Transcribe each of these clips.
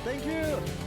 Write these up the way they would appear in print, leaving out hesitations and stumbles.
Thank you.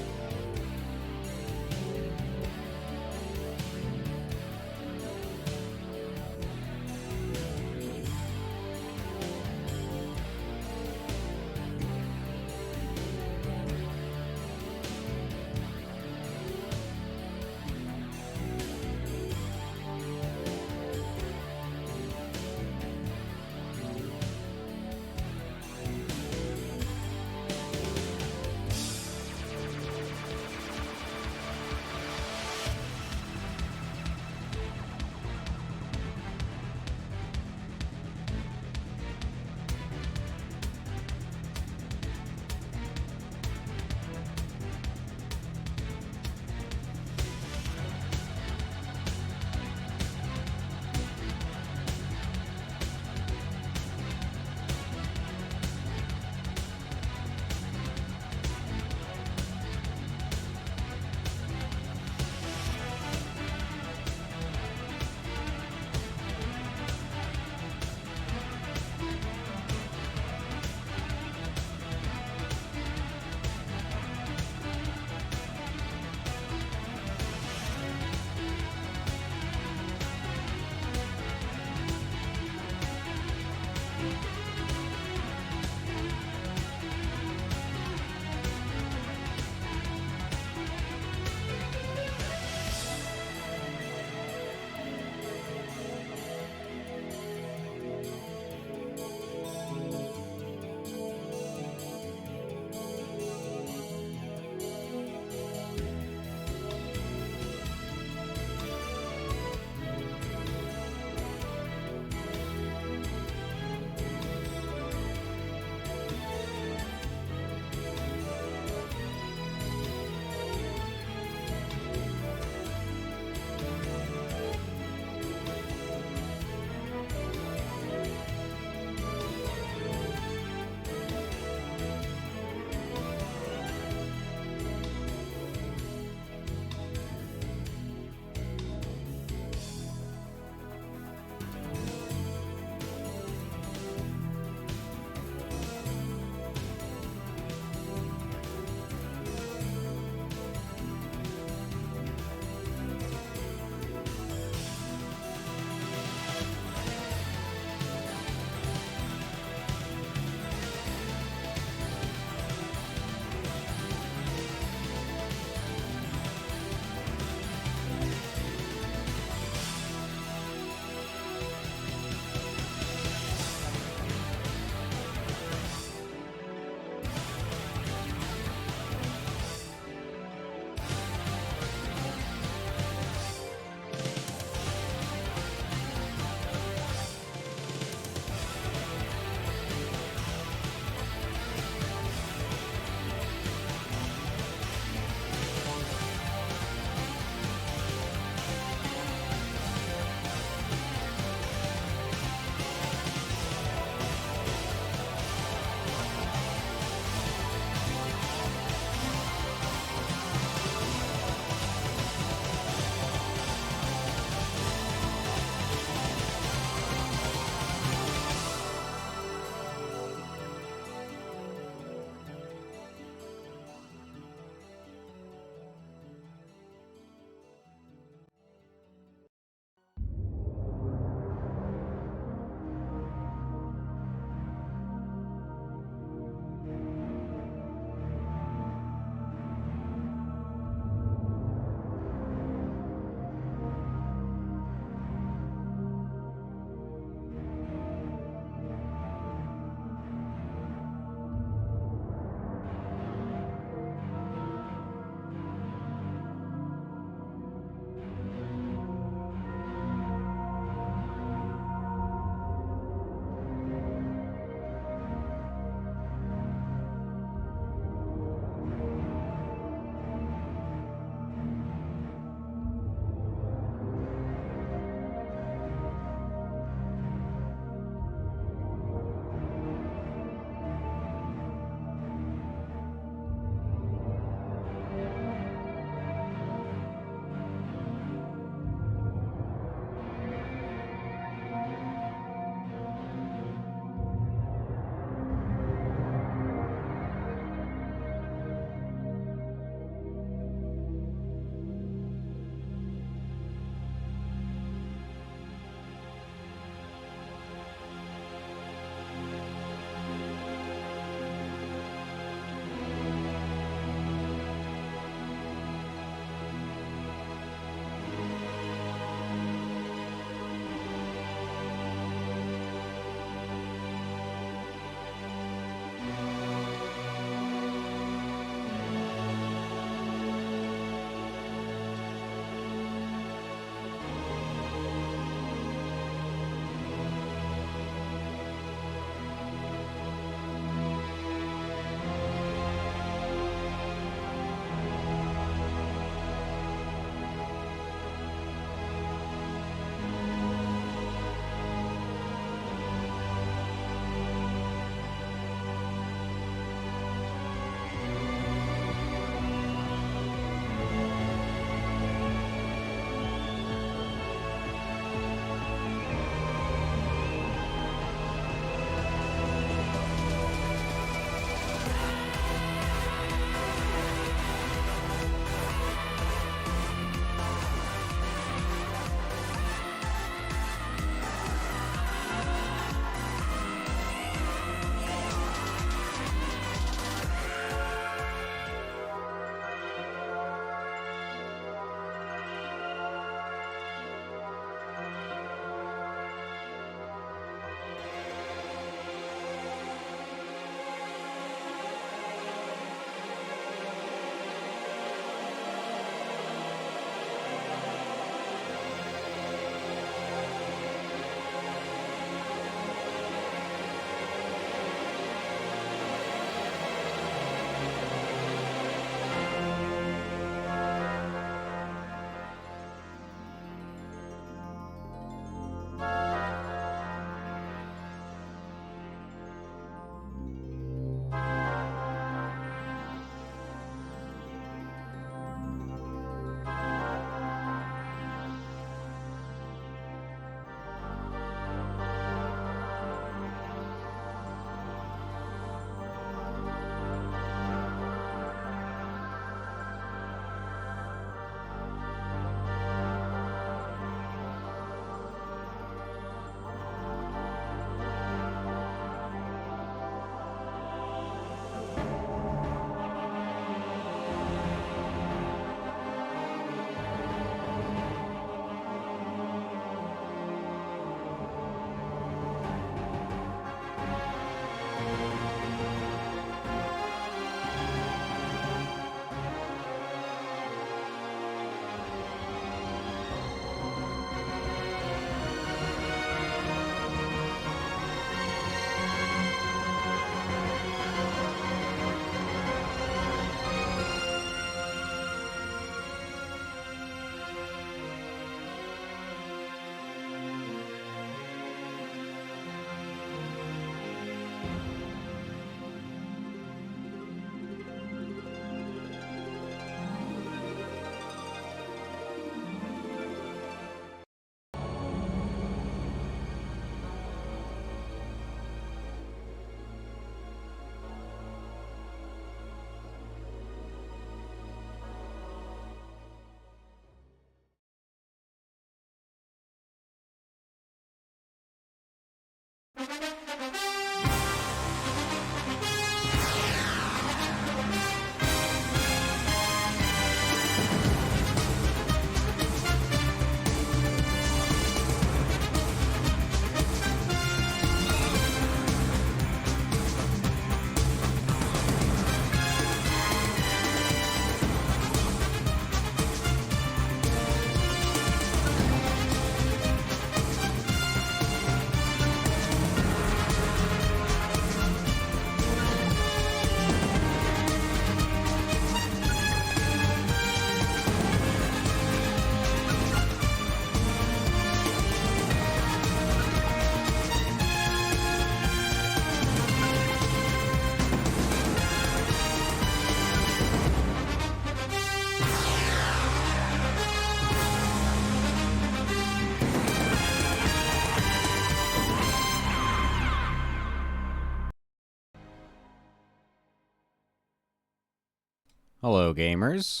Hello, gamers,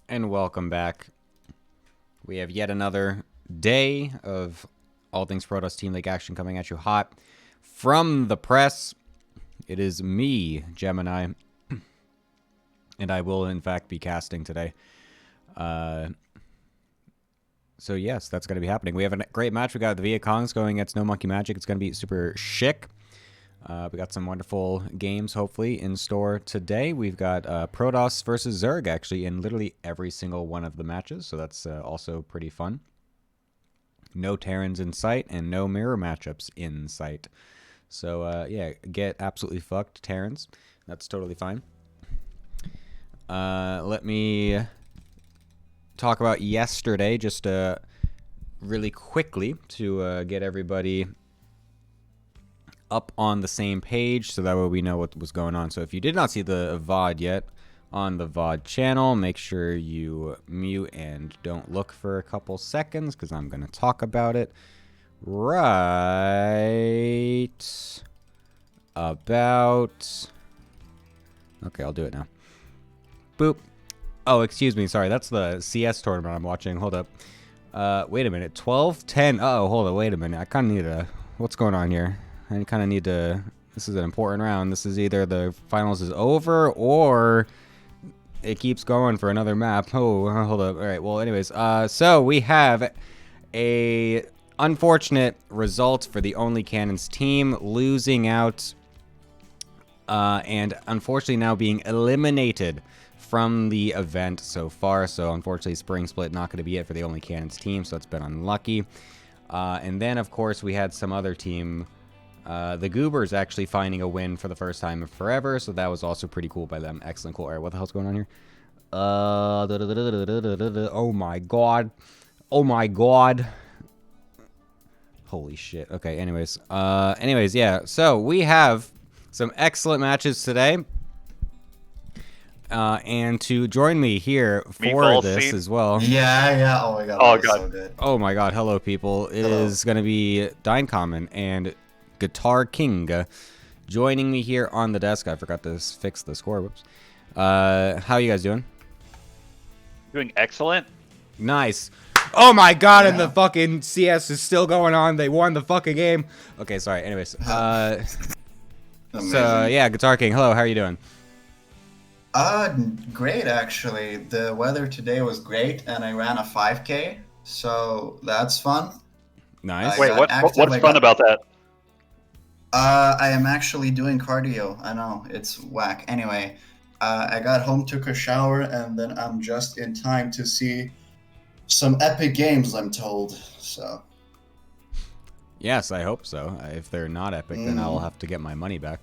and welcome back. We have yet another day of All Things Protoss Team League action coming at you hot from the press. It is me, Gemini, and I will, in fact, be casting today. So, yes, that's going to be happening. We have a great match. We got the Viet Congs going against NoMonkeMagic. It's going to be super chic. We got some wonderful games, hopefully, in store today. We've got Protoss versus Zerg, actually, in literally every single one of the matches, so that's also pretty fun. No Terrans in sight, and no mirror matchups in sight. So, yeah, get absolutely fucked, Terrans. That's totally fine. Let me talk about yesterday, just really quickly, to get everybody up on the same page, so that way we know what was going on. So if you did not see the VOD yet on the VOD channel, make sure you mute and don't look for a couple seconds, because I'm going to talk about it right about... Okay, I'll do it now. Boop. Oh, excuse me. Sorry, that's the CS tournament I'm watching. Hold up. Wait a minute. 12-10. Uh-oh, hold on. Wait a minute. I kind of need a... What's going on here? I kind of need to... This is an important round. This is either the finals is over or it keeps going for another map. Oh, hold up. All right. Well, anyways, so we have a unfortunate result for the Only Cannons team, losing out and unfortunately now being eliminated from the event so far. So unfortunately, Spring Split not going to be it for the Only Cannons team, so it's been unlucky. And then, of course, we had some other team... the Goobers actually finding a win for the first time in forever, so that was also pretty cool by them. Excellent, cool. All right, what the hell's going on here? Oh my god. Oh my god. Holy shit. Okay, anyways, yeah. So we have some excellent matches today. And to join me here for this as well. Yeah. Oh my god. Oh god. So good. Oh my god. Hello, people. It is going to be Dynecommon and Guitar King joining me here on the desk. I forgot to fix the score. Whoops. How are you guys doing? Doing excellent. Nice. Oh my god, and the fucking CS is still going on. They won the fucking game. Okay, sorry. Anyways. So, yeah, Guitar King. Hello, how are you doing? Great actually. The weather today was great and I ran a 5K, so that's fun. Nice. Wait, what's fun about that? I am actually doing cardio. I know, it's whack. Anyway, I got home, took a shower, and then I'm just in time to see some epic games, I'm told. So. Yes, I hope so. If they're not epic, then I'll have to get my money back.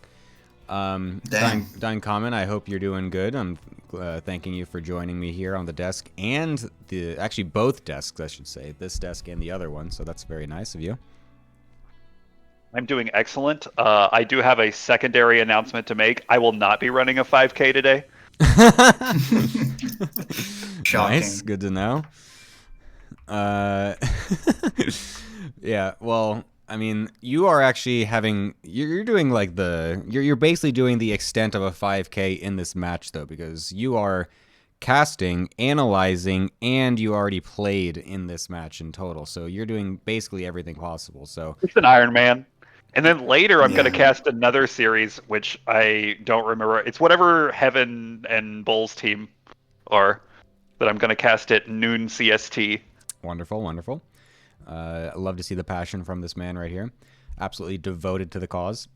Dynecommon, I hope you're doing good. I'm thanking you for joining me here on the desk, and actually both desks, I should say. This desk and the other one, so that's very nice of you. I'm doing excellent. I do have a secondary announcement to make. I will not be running a 5K today. Nice, good to know. Yeah, well, I mean, you are actually having... You're doing like the... You're basically doing the extent of a 5K in this match, though, because you are casting, analyzing, and you already played in this match in total. So you're doing basically everything possible. So It's an Iron Man. And then later I'm going to Yeah. cast another series, which I don't remember. It's whatever Heaven and Bulls team are that I'm going to cast at noon CST. wonderful, wonderful. I love to see the passion from this man right here. Absolutely devoted to the cause.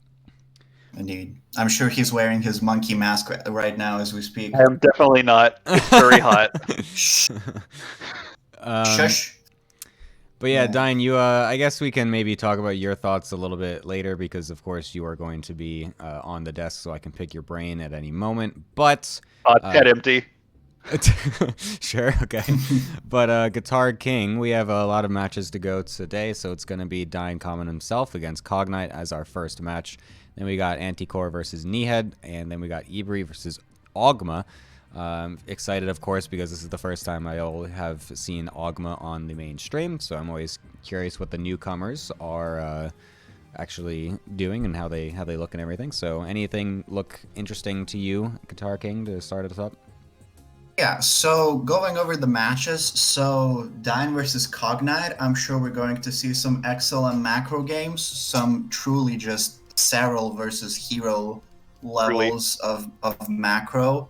Indeed. I'm sure he's wearing his monkey mask right now as we speak. I am definitely not. It's very hot. Shush. But yeah, Yeah. Dine, you, I guess we can maybe talk about your thoughts a little bit later because, of course, you are going to be on the desk, so I can pick your brain at any moment. But Head empty. sure, okay. But Guitar King, we have a lot of matches to go today, so it's going to be Dine Common himself against Cognite as our first match. Then we got Anticore versus Kneehead, and then we got Ibri versus Ogma. Excited, of course, because this is the first time I'll have seen Ogma on the main stream, so I'm always curious what the newcomers are actually doing and how they look and everything. So anything look interesting to you, Guitar King, to start us up? Yeah, so going over the matches, so Dine versus Cognite, I'm sure we're going to see some excellent macro games, some truly just Serral versus Hero levels of macro.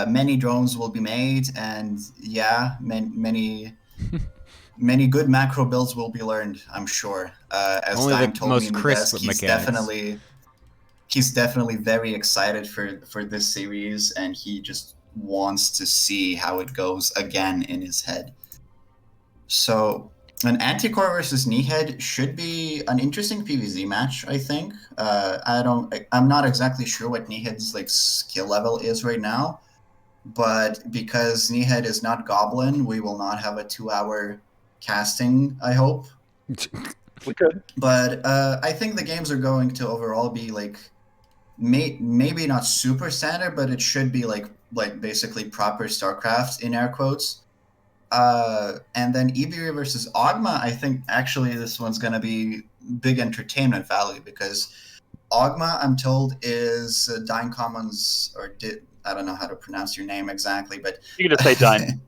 Many drones will be made, and yeah, many good macro builds will be learned, I'm sure. As Only Dime the told most me in the crisp desk, mechanics. he's definitely very excited for this series, and he just wants to see how it goes again in his head. So an Anticore versus Kneehead should be an interesting PvZ match, I think. I'm not exactly sure what Kneehead's like skill level is right now, but because Kneehead is not Goblin, we will not have a 2-hour casting, I hope. We could. But I think the games are going to overall be like maybe not super standard, but it should be like basically proper StarCraft in air quotes. And then Ibiri versus Ogma, I think actually this one's gonna be big entertainment value because Ogma, I'm told, is Dine Commons I don't know how to pronounce your name exactly, but You can just say Dine.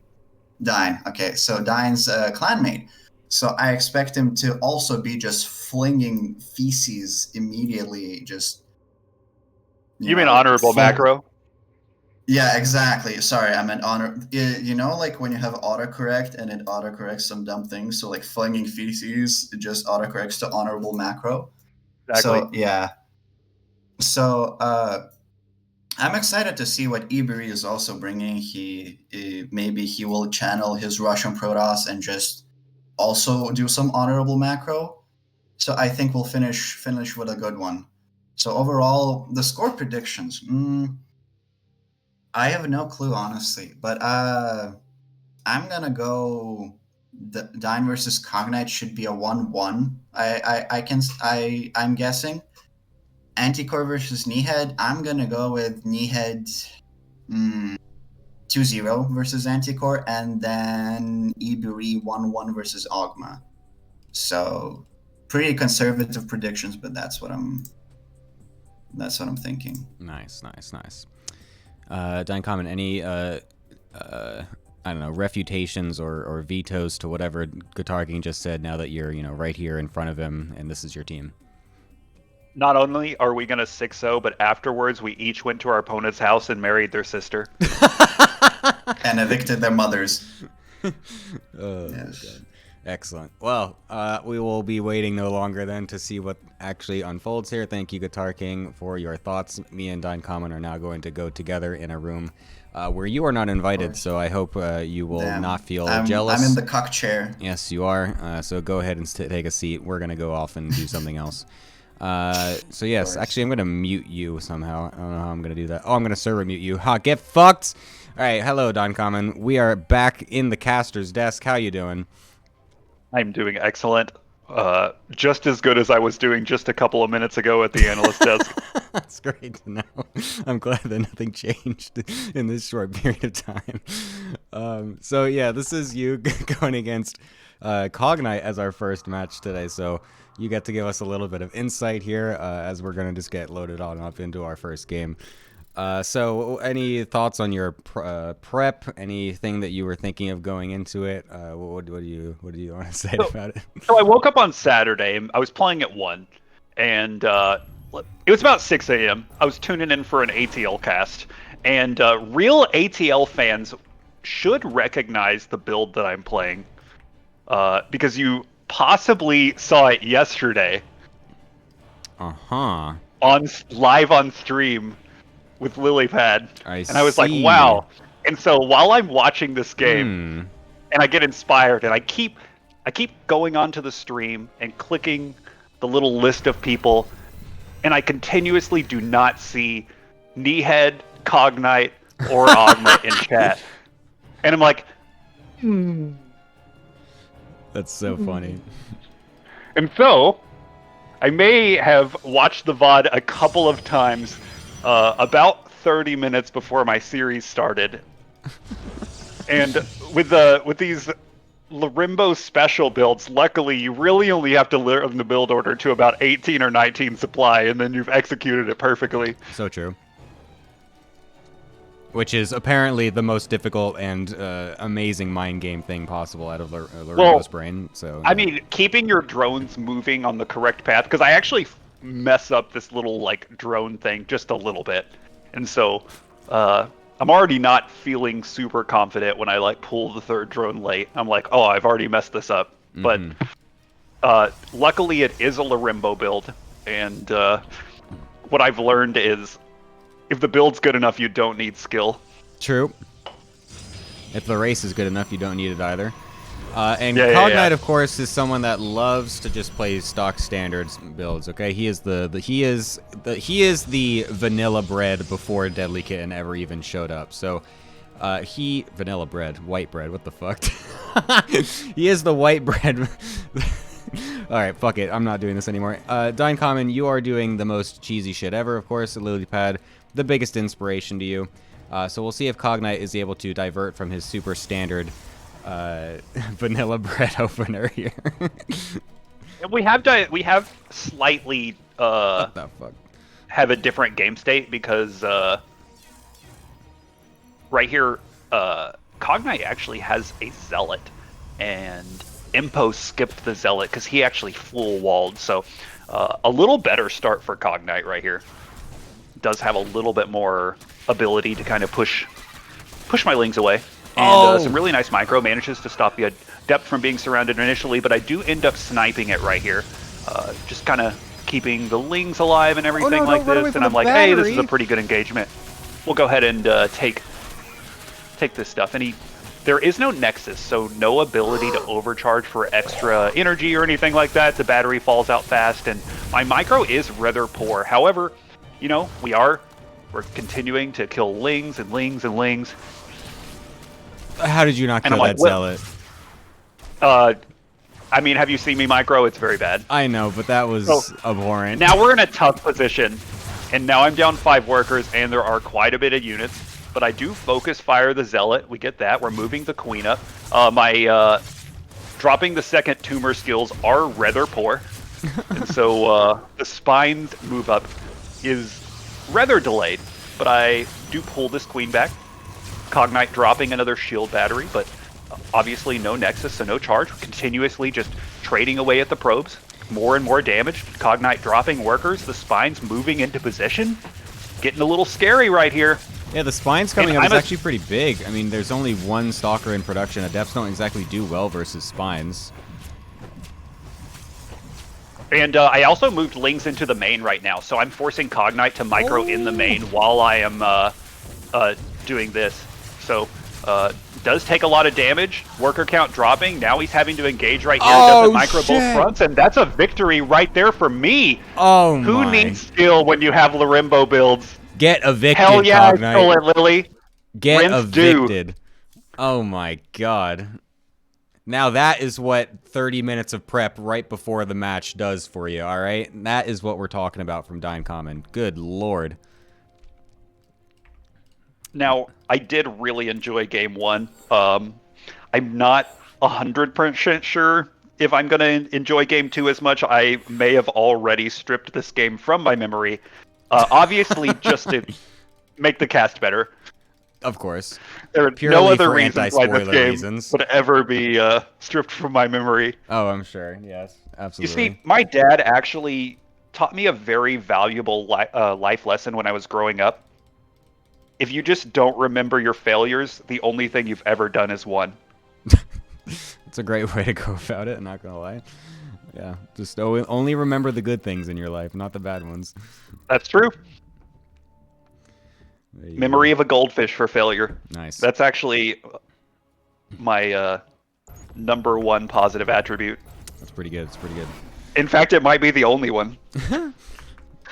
Dine. Okay, so Dine's clanmate. So I expect him to also be just flinging feces immediately, just. You mean honorable macro? Yeah, exactly. Sorry, I meant honor. You know, like when you have autocorrect and it autocorrects some dumb things. So like flinging feces, it just autocorrects to honorable macro. Exactly. So yeah. So I'm excited to see what Iberi is also bringing. Maybe he will channel his Russian Protoss and just also do some honorable macro. So I think we'll finish with a good one. So overall, the score predictions. I have no clue, honestly, but I'm gonna go. The Dine versus Cognite should be a 1-1. I'm guessing. Anticore versus Kneehead. I'm gonna go with Kneehead 2-0 versus Anticore, and then Iburi 1-1 versus Ogma. So pretty conservative predictions, but that's what I'm thinking. Nice. Dine Common, any I don't know, refutations or vetoes to whatever Guitar King just said now that you're, right here in front of him and this is your team? Not only are we going to 6-0, but afterwards we each went to our opponent's house and married their sister. And evicted their mothers. Oh, yes. God. Excellent. Well, we will be waiting no longer then to see what actually unfolds here. Thank you, Guitar King, for your thoughts. Me and Dine Common are now going to go together in a room where you are not invited, so I hope you will not feel jealous. I'm in the cuck chair. Yes, you are. So go ahead and take a seat. We're going to go off and do something else. So yes, actually I'm going to mute you somehow. I don't know how I'm going to do that. Oh, I'm going to server mute you. Ha, get fucked! Alright, hello, Dine Common. We are back in the caster's desk. How you doing? I'm doing excellent. Just as good as I was doing just a couple of minutes ago at the analyst desk. That's great to know. I'm glad that nothing changed in this short period of time. So yeah, this is you going against Cognite as our first match today. So you get to give us a little bit of insight here as we're going to just get loaded on up into our first game. So any thoughts on your prep? Anything that you were thinking of going into it? What do you want to say about it? So I woke up on Saturday. I was playing at 1, and it was about 6 a.m. I was tuning in for an ATL cast, and real ATL fans should recognize the build that I'm playing, because you possibly saw it yesterday Uh-huh. on live on stream with Lilypad, and I was like, see. wow. And so while I'm watching this game, and I get inspired, and I keep going onto the stream and clicking the little list of people, and I continuously do not see Kneehead, Cognite, or Ogma in chat. And I'm like, That's so funny. And so, I may have watched the VOD a couple of times, about 30 minutes before my series started. And with these Larimbo special builds, luckily you really only have to learn the build order to about 18 or 19 supply, and then you've executed it perfectly. So true. Which is apparently the most difficult and amazing mind game thing possible out of Larimbo's brain. So I mean, keeping your drones moving on the correct path, because I actually mess up this little like drone thing just a little bit, and so I'm already not feeling super confident when I like pull the third drone late. I'm like, oh, I've already messed this up. But luckily, it is a Larimbo build, and what I've learned is, if the build's good enough, you don't need skill. True. If the race is good enough, you don't need it either. And Cognite, of course, is someone that loves to just play stock standards builds. Okay, he is the vanilla bread before Deadly Kitten ever even showed up. So vanilla bread, white bread. What the fuck? He is the white bread. All right, fuck it. I'm not doing this anymore. Dine Common, you are doing the most cheesy shit ever, of course. Lilypad, the biggest inspiration to you. So we'll see if Cognite is able to divert from his super standard vanilla bread opener here. We have slightly what the fuck? Have a different game state, because right here Cognite actually has a Zealot, and Impo skipped the Zealot because he actually full walled. So a little better start for Cognite right here. Does have a little bit more ability to kind of push my lings away. And some really nice micro manages to stop the Adept from being surrounded initially, but I do end up sniping it right here. Just kind of keeping the lings alive and everything like this. And I'm like, hey, this is a pretty good engagement. We'll go ahead and take this stuff. And there is no Nexus, so no ability to overcharge for extra energy or anything like that. The battery falls out fast, and my micro is rather poor. However, you know, we're continuing to kill lings and lings and lings. How did you not kill that Zealot? I mean, have you seen me micro? It's very bad. I know, but that was abhorrent. Now we're in a tough position, and now I'm down 5 workers, and there are quite a bit of units. But I do focus fire the Zealot. We get that. We're moving the Queen up. My dropping the second tumor skills are rather poor, and so the Spine's move up is rather delayed. But I do pull this Queen back. Cognite dropping another shield battery, but obviously no Nexus, so no charge. Continuously just trading away at the probes. More and more damage. Cognite dropping workers. The Spine's moving into position. Getting a little scary right here. Yeah, the Spine's coming up is actually pretty big. I mean, there's only one Stalker in production. Adepts don't exactly do well versus Spines. And I also moved Lings into the main right now, so I'm forcing Cognite to micro in the main while I am doing this. So, does take a lot of damage. Worker count dropping. Now he's having to engage right here. Doesn't micro both fronts, and that's a victory right there for me. Oh my. Who needs skill when you have Larimbo builds? Get evicted, Hell yeah, Cognite. I stole it, Lily. Get Rinse evicted. do. Oh my god. Now that is what 30 minutes of prep right before the match does for you, alright? That is what we're talking about from Dine Common. Good lord. Now, I did really enjoy Game 1. I'm not 100% sure if I'm going to enjoy Game 2 as much. I may have already stripped this game from my memory. Obviously, just to make the cast better. Of course. There are Purely no other for reasons why this anti-spoiler game reasons. would ever be stripped from my memory. Oh, I'm sure. Yes, You absolutely. see, my dad actually taught me a very valuable life lesson when I was growing up. If you just don't remember your failures, the only thing you've ever done is won. It's a great way to go about it, not gonna lie. Yeah, just only remember the good things in your life, not the bad ones. That's true. There you Memory go. of a goldfish for failure. Nice. That's actually my number one positive attribute. That's pretty good. It's pretty good. In fact, it might be the only one.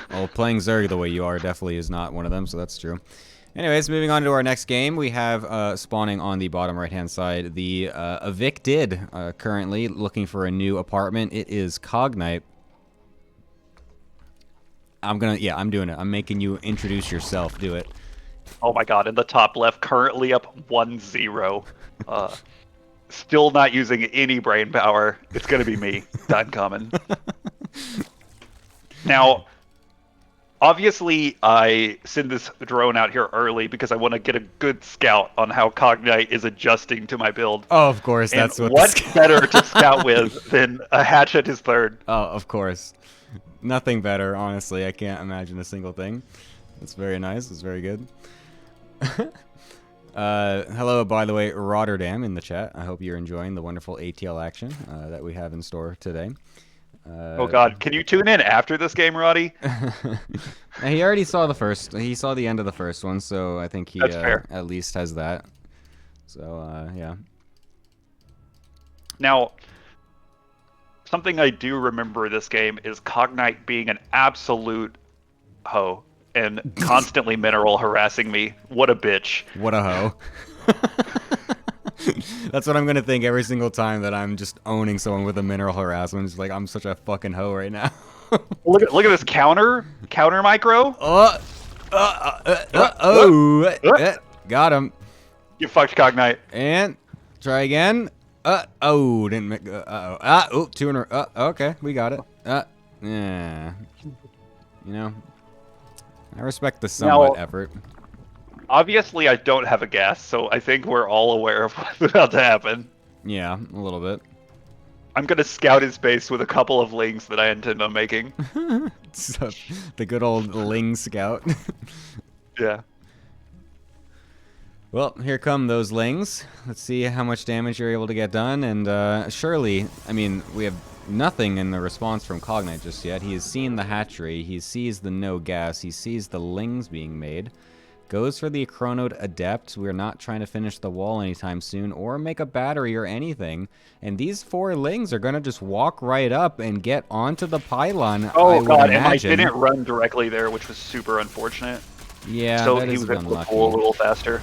Well, playing Zerg the way you are definitely is not one of them, so that's true. Anyways, moving on to our next game, we have spawning on the bottom right-hand side the Evicted, currently looking for a new apartment. It is Cognite. I'm doing it. I'm making you introduce yourself. Do it. Oh my god, in the top left, currently up 1-0. Still not using any brain power. It's going to be me, Uncommon. Now, obviously, I send this drone out here early because I want to get a good scout on how Cognite is adjusting to my build. Oh, of course. And That's what. what's better to scout with than a hatch at his third? Oh, of course. Nothing better, honestly. I can't imagine a single thing. That's very nice. It's very good. Hello, by the way, Rotterdam in the chat. I hope you're enjoying the wonderful ATL action that we have in store today. Oh god, can you tune in after this game, Roddy? He already saw the first. He saw the end of the first one, so I think he That's fair. at least has that. So yeah. Now, something I do remember this game is Cognite being an absolute hoe and constantly mineral harassing me. What a bitch. What a hoe. That's what I'm gonna think every single time that I'm just owning someone with a mineral harassment. It's like I'm such a fucking hoe right now. Look at this counter micro. Got him. You fucked Cognite. And try again. Didn't make. Two in a. Okay, we got it. Yeah. You know, I respect the somewhat effort. Obviously, I don't have a gas, so I think we're all aware of what's about to happen. Yeah, a little bit. I'm gonna scout his base with a couple of lings that I intend on making. So, the good old Ling Scout. Yeah. Well, here come those Lings. Let's see how much damage you're able to get done. And surely, I mean, we have nothing in the response from Cognite just yet. He has seen the hatchery. He sees the no gas. He sees the Lings being made. Goes for the Chronode Adept. We're not trying to finish the wall anytime soon or make a battery or anything. And these 4 Lings are going to just walk right up and get onto the pylon. Oh god, and I didn't run directly there, which was super unfortunate. Yeah, so that he is was able to unlucky. pull a little faster.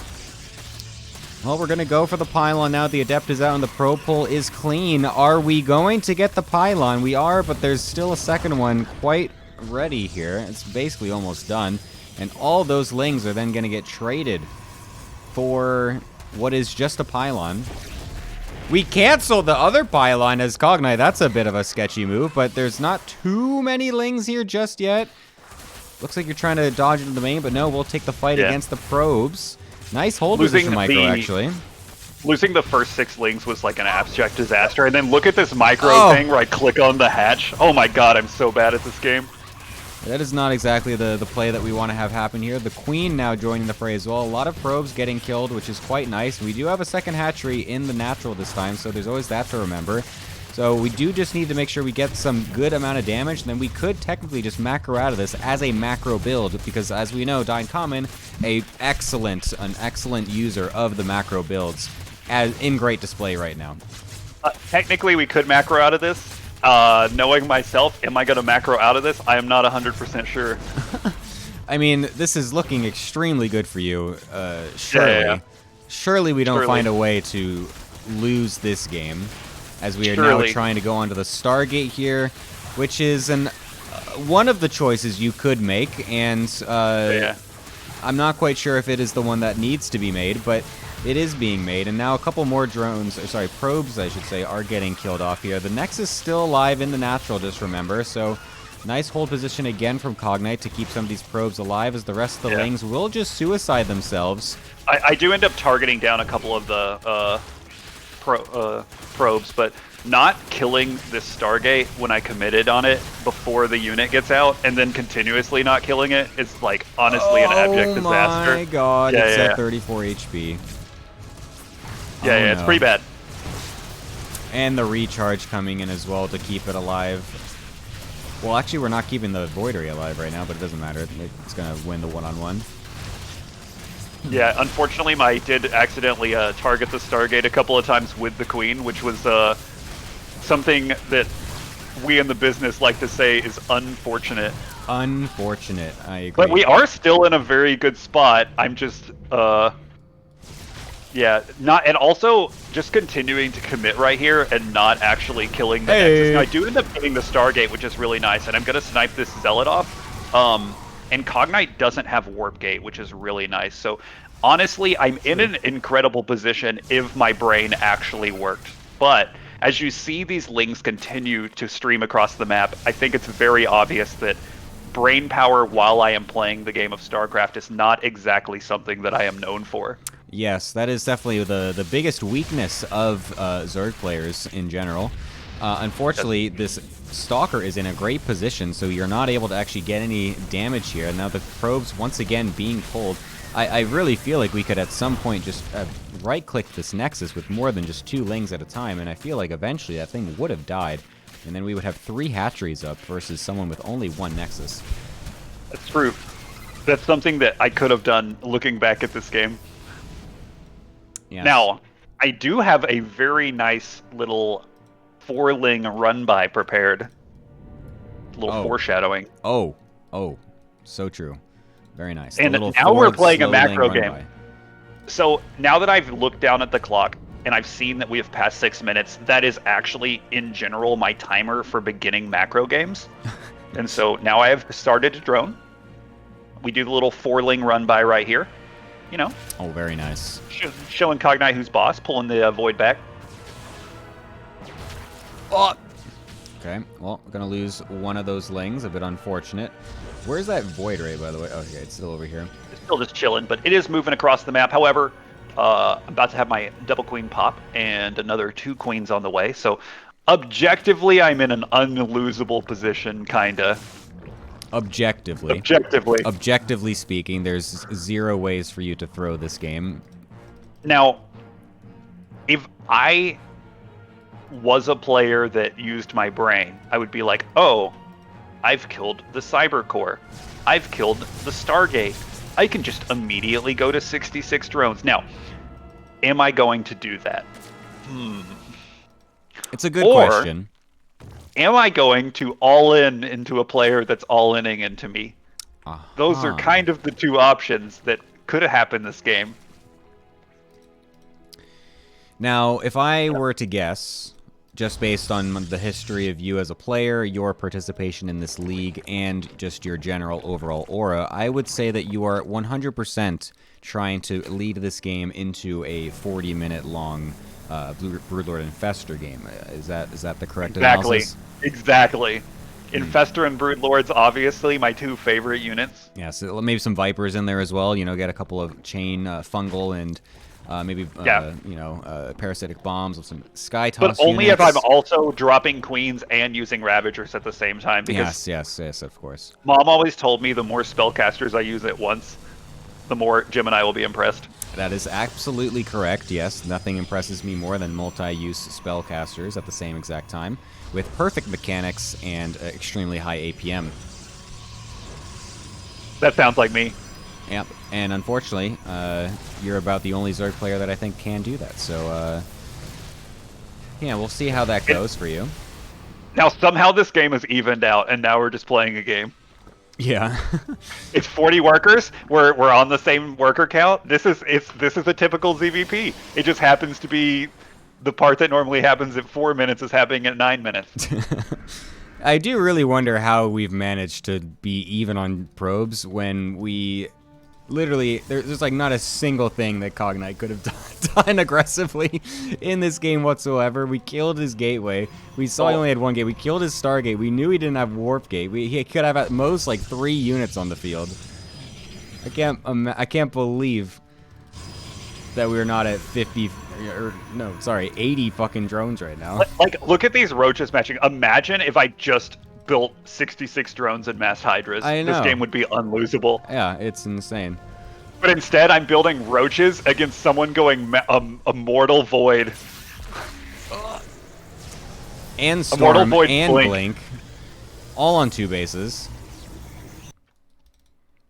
Well, we're going to go for the pylon now. The Adept is out and the Pro Pull is clean. Are we going to get the pylon? We are, but there's still a second one quite ready here. It's basically almost done. And all those Lings are then going to get traded for what is just a pylon. We canceled the other pylon as Cognite. That's a bit of a sketchy move, but there's not too many Lings here just yet. Looks like you're trying to dodge into the main, but no, we'll take the fight against the probes. Nice hold position, micro, actually. Losing the first 6 Lings was like an abstract disaster. And then look at this micro thing where I click on the hatch. Oh my god, I'm so bad at this game. That is not exactly the play that we want to have happen here. The Queen now joining the fray as well. A lot of probes getting killed, which is quite nice. We do have a second hatchery in the natural this time, so there's always that to remember. So we do just need to make sure we get some good amount of damage, and then we could technically just macro out of this as a macro build, because as we know, Uncommon, an excellent user of the macro builds, in great display right now. Technically, we could macro out of this. Knowing myself, am I going to macro out of this? I am not 100% sure. I mean, this is looking extremely good for you. Surely. Yeah. Surely we don't find a way to lose this game, as we are now trying to go onto the Stargate here, which is one of the choices you could make, and I'm not quite sure if it is the one that needs to be made, but it is being made, and now a couple more probes, I should say, are getting killed off here. The Nexus still alive in the natural, just remember, so Nice hold position again from Cognite to keep some of these probes alive, as the rest of the Lings will just suicide themselves. I do end up targeting down a couple of the probes, but not killing this Stargate when I committed on it before the unit gets out, and then continuously not killing it is, like, honestly an abject disaster. Oh my god, Yeah, it's yeah, at yeah. 34 HP. Yeah, it's pretty bad. And the recharge coming in as well to keep it alive. Well, actually, we're not keeping the Void Ray alive right now, but it doesn't matter. It's going to win the one-on-one. Yeah, unfortunately, I did accidentally target the Stargate a couple of times with the Queen, which was something that we in the business like to say is unfortunate. Unfortunate, I agree. But we are still in a very good spot. I'm just, yeah, and also just continuing to commit right here and not actually killing the Nexus. Now, I do end up getting the Stargate, which is really nice, and I'm going to snipe this Zealot off. And Cognite doesn't have Warp Gate, which is really nice. So, honestly, I'm in an incredible position if my brain actually worked. But as you see these Lings continue to stream across the map, I think it's very obvious that brain power while I am playing the game of StarCraft is not exactly something that I am known for. Yes, that is definitely the biggest weakness of Zerg players in general. Unfortunately, this Stalker is in a great position, so you're not able to actually get any damage here. Now the probes once again being pulled. I really feel like we could at some point just right-click this Nexus with more than just 2 Lings at a time, and I feel like eventually that thing would have died, and then we would have 3 hatcheries up versus someone with only 1 Nexus. That's true. That's something that I could have done looking back at this game. Yes. Now, I do have a very nice little 4-Ling run-by prepared. A little foreshadowing. Oh, so true. Very nice. And now we're playing a macro game. So now that I've looked down at the clock and I've seen that we have passed 6 minutes, that is actually, in general, my timer for beginning macro games. And so now I have started to drone. We do the little 4-Ling run-by right here. You know. Oh, very nice. Showing Cognite who's boss, pulling the Void back. Oh! Okay, well, we're going to lose one of those Lings. A bit unfortunate. Where's that Void Ray, by the way? Oh, okay, it's still over here. It's still just chilling, but it is moving across the map. However, I'm about to have my double Queen pop and another 2 Queens on the way. So, objectively, I'm in an unlosable position, kinda. Objectively. Objectively speaking, there's 0 ways for you to throw this game. Now, if I was a player that used my brain, I would be like, oh, I've killed the Cyber Core. I've killed the Stargate. I can just immediately go to 66 drones. Now, am I going to do that? It's a good question. Am I going to all in into a player that's all-inning into me? Those are kind of the 2 options that could have happened this game. Now, if I were to guess, just based on the history of you as a player, your participation in this league, and just your general overall aura, I would say that you are 100% trying to lead this game into a 40-minute long Broodlord Infestor game. Is that the correct analysis? Exactly. Infestor and Broodlords, obviously, my 2 favorite units. Yeah, so maybe some Vipers in there as well. You know, get a couple of chain fungal and maybe parasitic bombs with some Sky Toss. But only units. if I'm also dropping Queens and using Ravagers at the same time. Because yes, of course. Mom always told me the more spellcasters I use at once, the more Jim and I will be impressed. That is absolutely correct, yes. Nothing impresses me more than multi-use spellcasters at the same exact time, with perfect mechanics and extremely high APM. That sounds like me. Yep, and unfortunately, you're about the only Zerg player that I think can do that, so yeah, we'll see how that goes for you. Now, somehow this game is evened out, and now we're just playing a game. Yeah. It's 40 workers. We're on the same worker count. This is a typical ZVP. It just happens to be the part that normally happens at 4 minutes is happening at 9 minutes. I do really wonder how we've managed to be even on probes when we Literally, there's like not a single thing that Cognite could have done aggressively in this game whatsoever. We killed his gateway. We saw he only had one gate. We killed his Stargate. We knew he didn't have Warp Gate. He could have at most like 3 units on the field. I can't believe that we're not at 50 or no, sorry, 80 fucking drones right now. Like, look at these roaches matching. Imagine if I just built 66 drones and massed hydras. I know. This game would be unlosable. Yeah, it's insane. But instead, I'm building roaches against someone going Immortal Void. And Immortal Storm Void and Blink. Blink. All on 2 bases.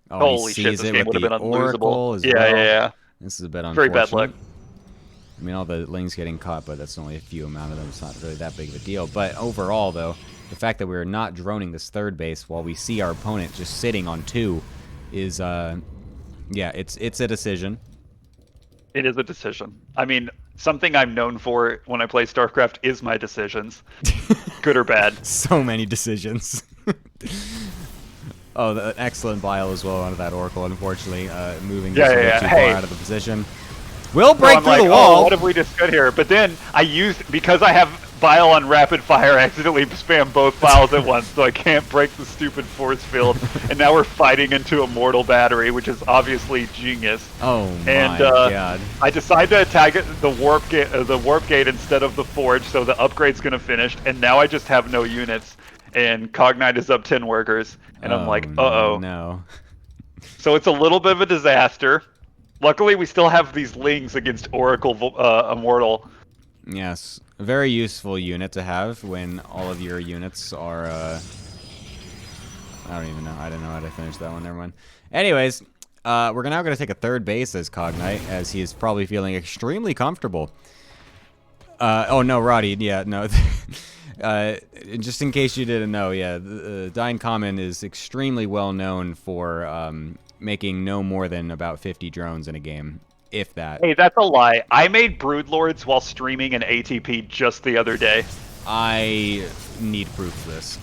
Oh, Holy he shit, sees this it game with would have the been Oracle unlosable. as Yeah, well. yeah. This is a bit Very unfortunate. bad luck. I mean, all the lings getting caught, but that's only a few amount of them. It's not really that big of a deal. But overall, though, the fact that we're not droning this 3rd base while we see our opponent just sitting on 2 is, yeah, it's a decision. It is a decision. I mean, something I'm known for when I play StarCraft is my decisions. Good or bad. So many decisions. Oh, the excellent bile as well onto that Oracle, unfortunately. Moving just a bit too far out of the position. We'll break through the wall. Oh, what have we just got here? But then I used, because I have bile on rapid fire, I accidentally spam both biles at once, so I can't break the stupid force field. And now we're fighting into Immortal Battery, which is obviously genius. Oh my god! I decided to attack the warp gate instead of the forge, so the upgrade's gonna finish. And now I just have no units, and Cognite is up 10 workers, and I'm like, uh-oh. No. So it's a little bit of a disaster. Luckily, we still have these lings against Oracle Immortal. Yes, a very useful unit to have when all of your units are, I don't even know. I don't know how to finish that one. Never mind. Anyways, we're now going to take a 3rd base as Cognite, as he is probably feeling extremely comfortable. Oh, no, Roddy. Yeah, no. Just in case you didn't know, yeah, Dying Common is extremely well known for making no more than about 50 drones in a game, if that. Hey, that's a lie. I made Broodlords while streaming an ATP just the other day. I need proof of this.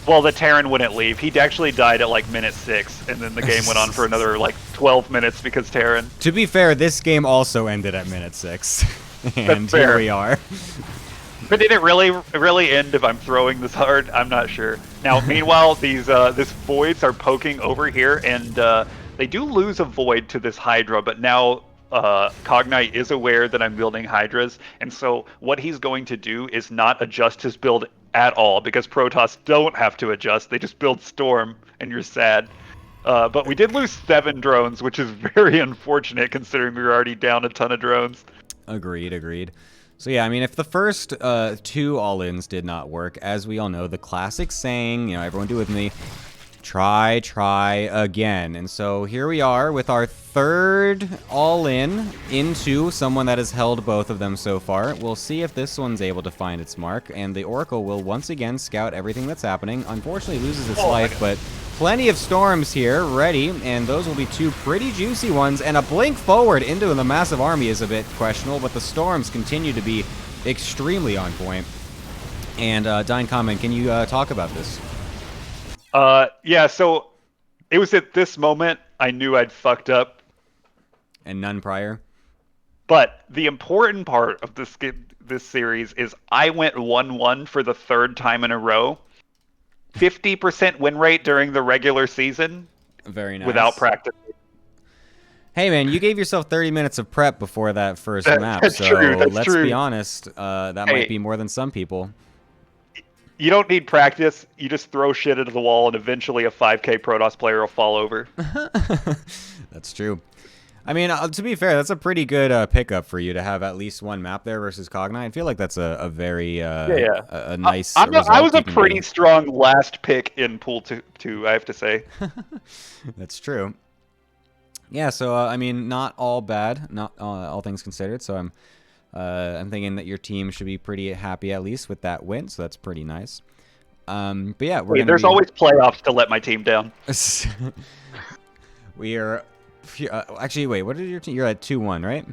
Well, the Terran wouldn't leave. He actually died at like minute 6, and then the game went on for another like 12 minutes because Terran. To be fair, this game also ended at minute 6. And here we are. But did it really end if I'm throwing this hard? I'm not sure. Now, meanwhile, these voids are poking over here, and they do lose a void to this Hydra, but now Cognite is aware that I'm building Hydras, and so what he's going to do is not adjust his build at all, because Protoss don't have to adjust. They just build Storm, and you're sad. But we did lose 7 drones, which is very unfortunate considering we were already down a ton of drones. Agreed. So yeah, I mean, if the first 2 all-ins did not work, as we all know, the classic saying, you know, everyone do it with me, try again. And so here we are with our 3rd all-in into someone that has held both of them so far. We'll see if this one's able to find its mark, and the Oracle will once again scout everything that's happening. Unfortunately, loses its life, but plenty of storms here ready, and those will be 2 pretty juicy ones, and a blink forward into the massive army is a bit questionable, but the storms continue to be extremely on point. And Dying Common, can you talk about this? Yeah, so it was at this moment I knew I'd fucked up. And none prior? But the important part of this series is I went 1-1 for the 3rd time in a row. 50% win rate during the regular season. Very nice. Without practice. Hey man, you gave yourself 30 minutes of prep before that first map, that's so true, that's let's true. be honest, that might be more than some people. You don't need practice, you just throw shit into the wall and eventually a 5k Protoss player will fall over. That's true. I mean, to be fair, that's a pretty good pickup for you to have at least 1 map there versus Cognite. I feel like that's a very a nice result I was a you can pretty get. strong last pick in pool 2, I have to say. That's true. Yeah, so I mean, not all bad, not all things considered. So I'm thinking that your team should be pretty happy at least with that win. So that's pretty nice. But yeah, There's always playoffs to let my team down. We are actually, wait, what is your team? You're at 2-1, right?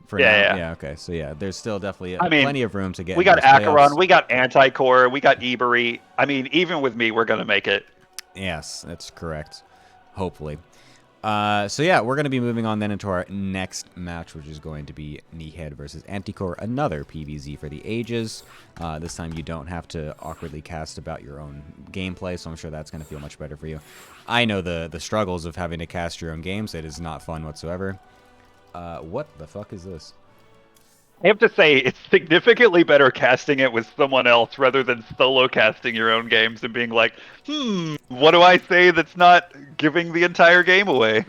For yeah, now? Yeah. Okay, so yeah, there's still definitely plenty of room to get. We got into those Acheron, playoffs. we got Anticore, we got Ebery. I mean, even with me, we're gonna make it. Yes, that's correct. Hopefully. So yeah, we're going to be moving on then into our next match, which is going to be Kneehead versus Anticore, another PvZ for the ages. This time you don't have to awkwardly cast about your own gameplay, so I'm sure that's going to feel much better for you. I know the struggles of having to cast your own games. It is not fun whatsoever. What the fuck is this? I have to say, it's significantly better casting it with someone else rather than solo casting your own games and being like, what do I say that's not giving the entire game away?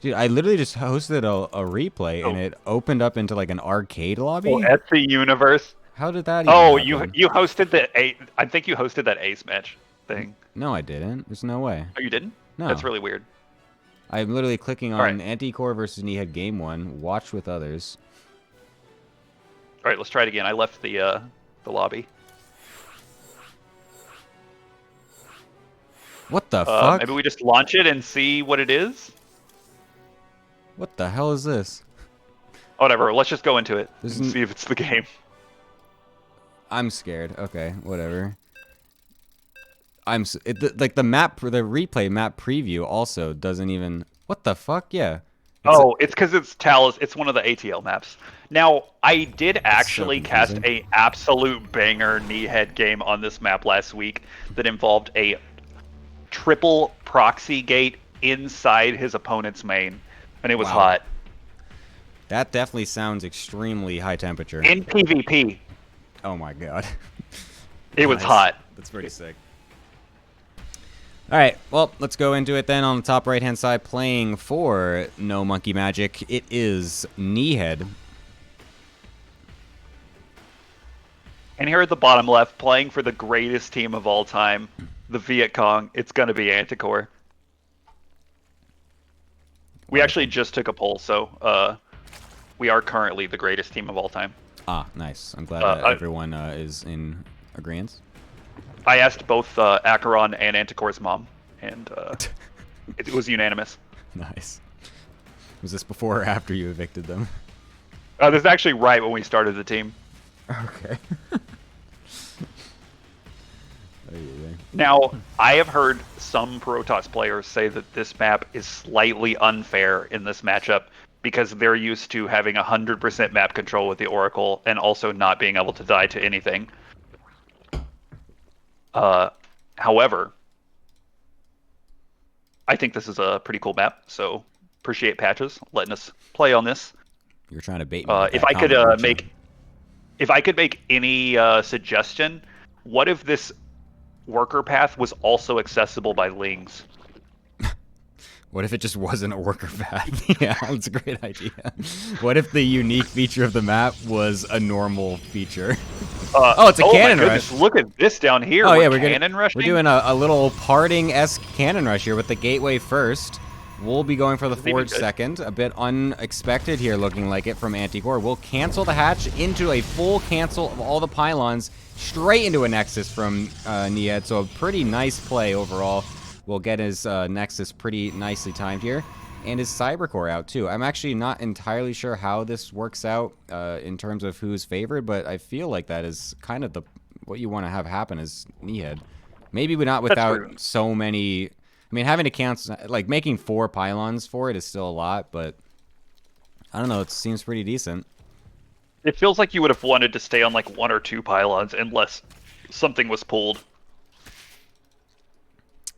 Dude, I literally just hosted a replay, and it opened up into like an arcade lobby. Oh, Etsy Universe. How did that even happen? you hosted I think you hosted that Ace match thing. No, I didn't. There's no way. Oh, you didn't? No. That's really weird. I'm literally clicking on Alright. Anticore versus Kneehead Game 1, watch with others. All right, let's try it again. I left the lobby. What the fuck? Maybe we just launch it and see what it is? What the hell is this? Whatever, let's just go into it This and isn't- see if it's the game. I'm scared. Okay, whatever. Like the map, the replay map preview also doesn't even. What the fuck? Yeah. It's because it's Talus. It's one of the ATL maps. Now, I did actually cast confusing. a absolute banger Kneehead game on this map last week that involved a triple proxy gate inside his opponent's main, and it was Wow. hot. That definitely sounds extremely high temperature. In PvP, Oh my god. it was Nice. hot. That's pretty sick. All right, well, let's go into it then. On the top right-hand side, playing for NoMonkeMagic, it is Kneehead. And here at the bottom left, playing for the greatest team of all time, the Viet Cong, it's going to be Anticore. We actually just took a poll, so we are currently the greatest team of all time. Ah, nice. I'm glad that everyone is in agreement. I asked both Acheron and Anticore's mom, and it was unanimous. Nice. Was this before or after you evicted them? This is actually right when we started the team. Okay. Now, I have heard some Protoss players say that this map is slightly unfair in this matchup because they're used to having 100% map control with the Oracle and also not being able to die to anything. However, I think this is a pretty cool map, so appreciate Patches letting us play on this. You're trying to bait me. with If that I could comment, weren't you? make any suggestion, what if this worker path was also accessible by Lings? What if it just wasn't a worker path? Yeah, that's a great idea. What if the unique feature of the map was a normal feature? Oh, it's a cannon my rush. goodness, look at this down here. Oh yeah, we're we're doing a little parting-esque cannon rush here with the gateway first. We'll be going for the forge second. A bit unexpected here, looking like it from Anticore. We'll cancel the hatch into a full cancel of all the pylons straight into a nexus from Kneehead. So a pretty nice play overall. We'll get his nexus pretty nicely timed here. And his Cybercore out too. I'm actually not entirely sure how this works out in terms of who's favored, but I feel like that is kind of what you want to have happen is Kneehead. Maybe not without so many. I mean, having to cancel, like making 4 pylons for it is still a lot, but I don't know. It seems pretty decent. It feels like you would have wanted to stay on like 1 or 2 pylons unless something was pulled.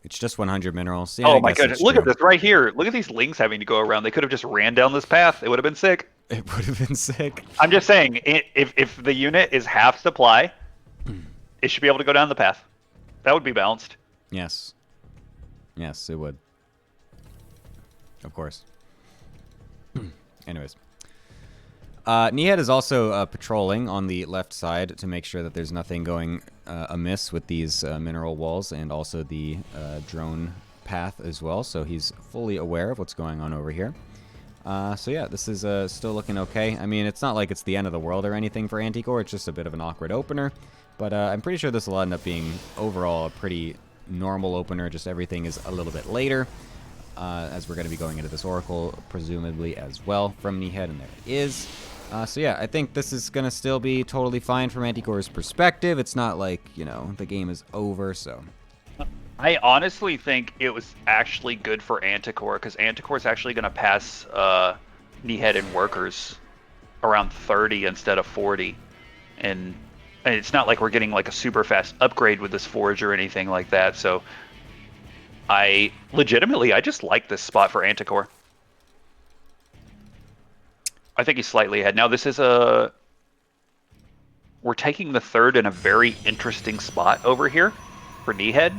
It's just 100 minerals. Yeah, Oh I my guess goodness, it's look at true. this right here. Look at these Lings having to go around. They could have just ran down this path. It would have been sick. It would have been sick. I'm just saying, if the unit is half supply, it should be able to go down the path. That would be balanced. Yes. Yes, it would. Of course. Anyways. Kneehead is also patrolling on the left side to make sure that there's nothing going amiss with these mineral walls and also the drone path as well. So he's fully aware of what's going on over here. So yeah, this is still looking okay. I mean, it's not like it's the end of the world or anything for Anticore. It's just a bit of an awkward opener. But I'm pretty sure this will end up being overall a pretty normal opener. Just everything is a little bit later. As we're going to be going into this Oracle, presumably as well from Kneehead, and there it is. So yeah, I think this is going to still be totally fine from Anticore's perspective. It's not like, you know, the game is over, so I honestly think it was actually good for Anticore, because Anticore is actually going to pass Kneehead and Workers around 30 instead of 40. And it's not like we're getting like a super fast upgrade with this Forge or anything like that. So I just like this spot for Anticore. I think he's slightly ahead. Now this is we're taking the third in a very interesting spot over here for Kneehead.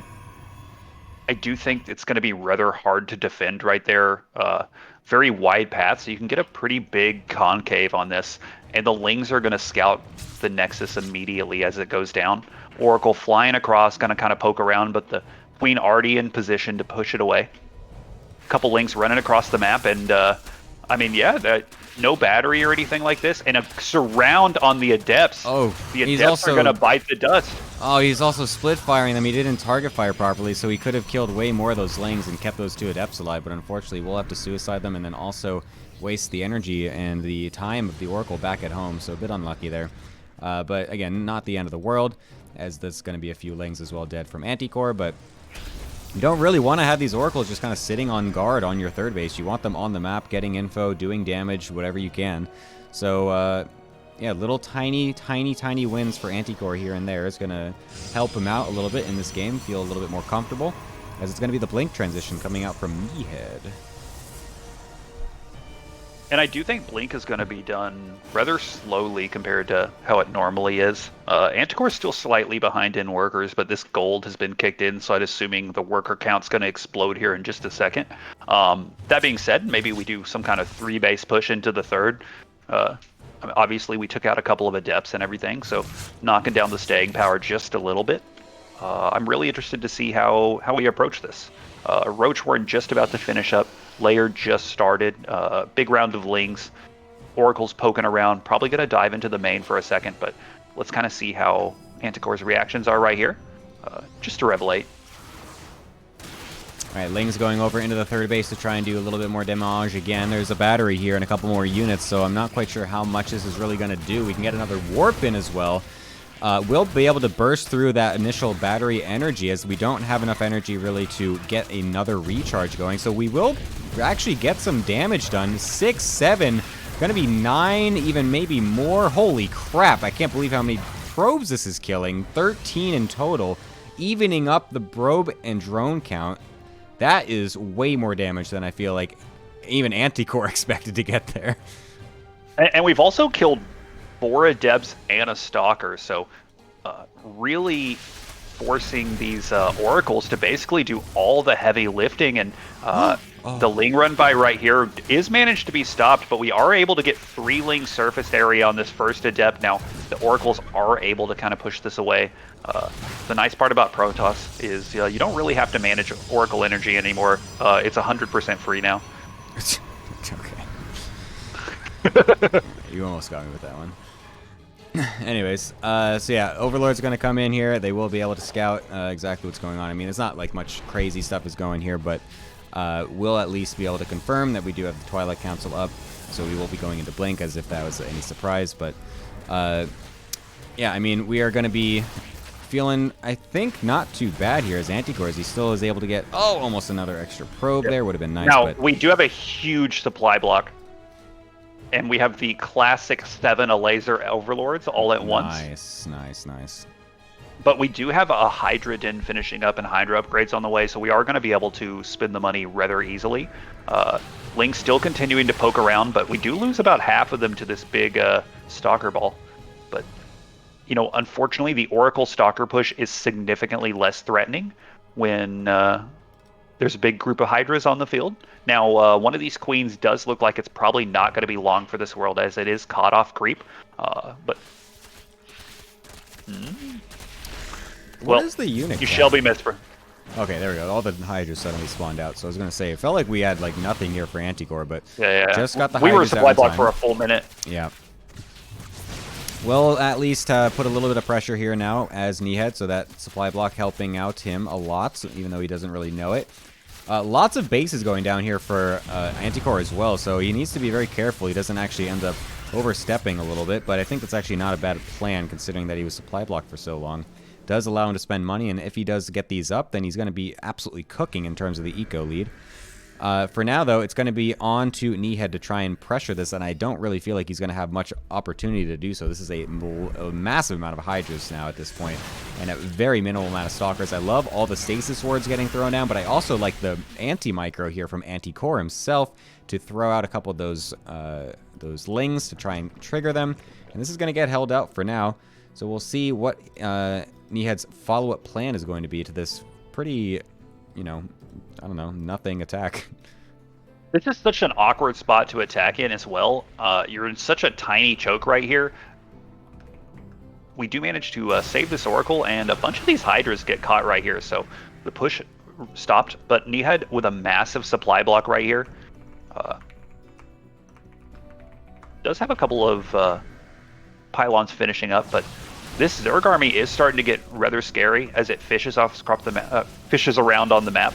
I do think it's going to be rather hard to defend right there. Very wide path, so you can get a pretty big concave on this. And the Lings are going to scout the Nexus immediately as it goes down. Oracle flying across, going to kind of poke around, but the Queen already in position to push it away. A couple Lings running across the map, and I mean, yeah, no battery or anything like this, and a surround on the Adepts. Oh, the Adepts are going to bite the dust. Oh, he's also split firing them. He didn't target fire properly, so he could have killed way more of those Lings and kept those 2 Adepts alive, but unfortunately we'll have to suicide them and then also waste the energy and the time of the Oracle back at home, so a bit unlucky there. But again, not the end of the world, as there's going to be a few Lings as well dead from Anticore, but you don't really want to have these Oracles just kind of sitting on guard on your third base. You want them on the map, getting info, doing damage, whatever you can. So, yeah, little tiny wins for Anticore here and there is going to help him out a little bit in this game, feel a little bit more comfortable, as it's going to be the Blink transition coming out from Kneehead. And I do think Blink is going to be done rather slowly compared to how it normally is. Anticore is still slightly behind in Workers, but this gold has been kicked in, so I'm assuming the worker count's going to explode here in just a second. That being said, maybe we do some kind of 3-base push into the third. Obviously, we took out a couple of Adepts and everything, so knocking down the staying power just a little bit. I'm really interested to see how we approach this. Roach, we're just about to finish up. Layer just started. Big round of Lings. Oracle's poking around. Probably going to dive into the main for a second, but let's kind of see how Anticore's reactions are right here. Just to revelate. Alright, Ling's going over into the third base to try and do a little bit more damage again. There's a battery here and a couple more units, so I'm not quite sure how much this is really going to do. We can get another warp in as well. We'll be able to burst through that initial battery energy, as we don't have enough energy really to get another recharge going. So we will actually get some damage done. 6, 7, gonna be 9, even maybe more. Holy crap, I can't believe how many probes this is killing. 13 in total, evening up the probe and drone count. That is way more damage than I feel like even Anticore expected to get there. And we've also killed 4 Adepts and a Stalker, so really forcing these Oracles to basically do all the heavy lifting, and the Ling run by right here is managed to be stopped, but we are able to get 3 Ling surface area on this first Adept. Now, the Oracles are able to kind of push this away. The nice part about Protoss is you don't really have to manage Oracle energy anymore. It's 100% free now. Okay. You almost got me with that one. Anyways, so yeah, Overlord's going to come in here. They will be able to scout exactly what's going on. I mean, it's not like much crazy stuff is going here, but we'll at least be able to confirm that we do have the Twilight Council up, so we will be going into Blink as if that was any surprise. But yeah, I mean, we are going to be feeling, I think, not too bad here as Anticore, as he still is able to get, almost another extra probe there. Would have been nice. Now, but we do have a huge supply block. And we have the classic 7 laser Overlords all at once. Nice. But we do have a Hydra Den finishing up and Hydra upgrades on the way, so we are going to be able to spend the money rather easily. Link's still continuing to poke around, but we do lose about half of them to this big Stalker ball. But, you know, unfortunately, the Oracle Stalker push is significantly less threatening when there's a big group of Hydras on the field. Now, one of these Queens does look like it's probably not going to be long for this world, as it is caught off creep. But what is the unit? You shall be missed for. Okay, there we go. All the Hydras suddenly spawned out. So I was going to say, it felt like we had like nothing here for Anticore, but yeah. just got the We were Hydras supply out in blocked time. for a full minute. Yeah. We'll at least put a little bit of pressure here now as Kneehead, so that supply block helping out him a lot, even though he doesn't really know it. Lots of bases going down here for Anticore as well, so he needs to be very careful. He doesn't actually end up overstepping a little bit, but I think that's actually not a bad plan considering that he was supply blocked for so long. does allow him to spend money, and if he does get these up, then he's going to be absolutely cooking in terms of the eco lead. For now, though, it's going to be on to Kneehead to try and pressure this, and I don't really feel like he's going to have much opportunity to do so. This is a massive amount of Hydras now at this point, and a very minimal amount of Stalkers. I love all the Stasis Wards getting thrown down, but I also like the anti-micro here from Anti-Core himself to throw out a couple of those Lings to try and trigger them, and this is going to get held out for now. So we'll see what Kneehead's follow-up plan is going to be to this pretty, you know, I don't know, nothing attack. This is such an awkward spot to attack in as well. You're in such a tiny choke right here. We do manage to save this Oracle, and a bunch of these Hydras get caught right here, so the push stopped. But Kneehead with a massive supply block right here. Does have a couple of pylons finishing up, but this Zerg army is starting to get rather scary as it fishes around on the map.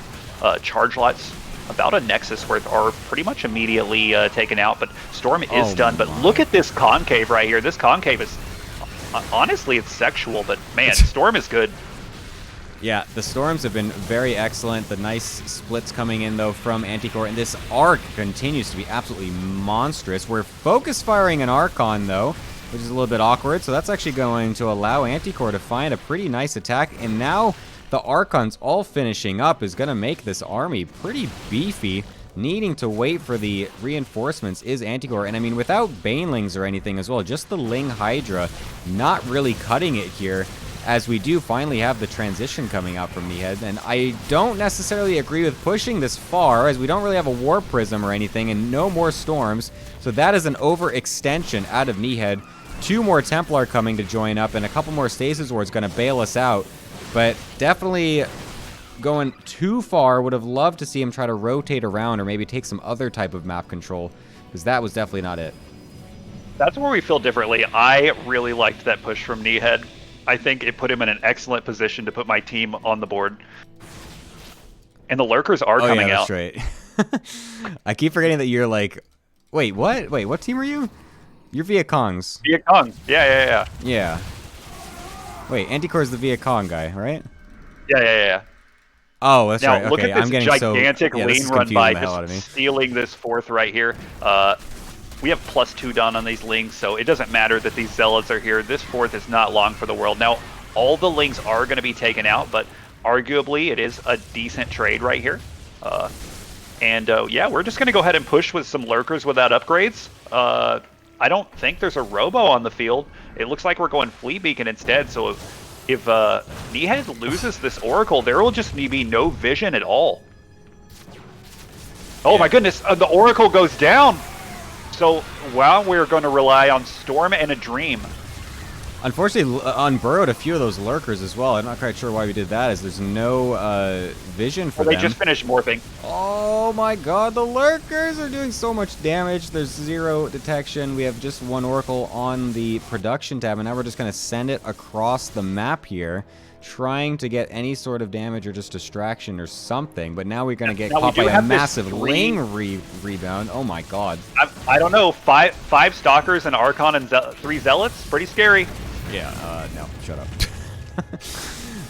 Charge lots about a Nexus worth are pretty much immediately taken out, but Storm is done. But look at this concave right here. This concave is, honestly, it's sexual, but man, Storm is good. Yeah, the Storms have been very excellent. The nice splits coming in, though, from Anti-Core, and this Arc continues to be absolutely monstrous. We're focus firing an Archon, though, which is a little bit awkward, so that's actually going to allow Anti-Core to find a pretty nice attack, and now the Archons all finishing up is going to make this army pretty beefy. Needing to wait for the reinforcements is Anti-Core, and I mean, without Banelings or anything as well, just the Ling Hydra not really cutting it here, as we do finally have the transition coming out from Kneehead. And I don't necessarily agree with pushing this far, as we don't really have a War Prism or anything, and no more Storms, so that is an overextension out of Kneehead. 2 more Templar coming to join up, and a couple more Stasis Wards going to bail us out. But definitely going too far. Would have loved to see him try to rotate around or maybe take some other type of map control, because that was definitely not it. That's where we feel differently. I really liked that push from Kneehead. I think it put him in an excellent position to put my team on the board. And the Lurkers are coming out. Oh, yeah, that's right. I keep forgetting that you're like... Wait, what? Wait, what team are you? You're Viet Congs. Viet Cong. Yeah. Yeah. Wait, Anti-Core's the Viet Cong guy, right? Yeah. Oh, that's right. Now, look Okay, at this I'm getting gigantic lane run by, just just stealing this 4th right here. We have +2 done on these Lings, so it doesn't matter that these Zealots are here. This 4th is not long for the world. Now, all the Lings are going to be taken out, but arguably it is a decent trade right here. Yeah, we're just going to go ahead and push with some Lurkers without upgrades. I don't think there's a Robo on the field. It looks like we're going Flea Beacon instead, so if Kneehead loses this Oracle, there will just be no vision at all. Oh my goodness, the Oracle goes down! So, wow, we're going to rely on Storm and a Dream. Unfortunately, unburrowed a few of those Lurkers as well. I'm not quite sure why we did that, as there's no vision for them. They just finished morphing. Oh my god, the Lurkers are doing so much damage. There's 0 detection. We have just 1 Oracle on the production tab, and now we're just going to send it across the map here, trying to get any sort of damage or just distraction or something. But now we're going to get caught by a massive Ling rebound. Oh my god. I don't know, 5 Stalkers, an Archon, and 3 Zealots? Pretty scary. Yeah, no, shut up.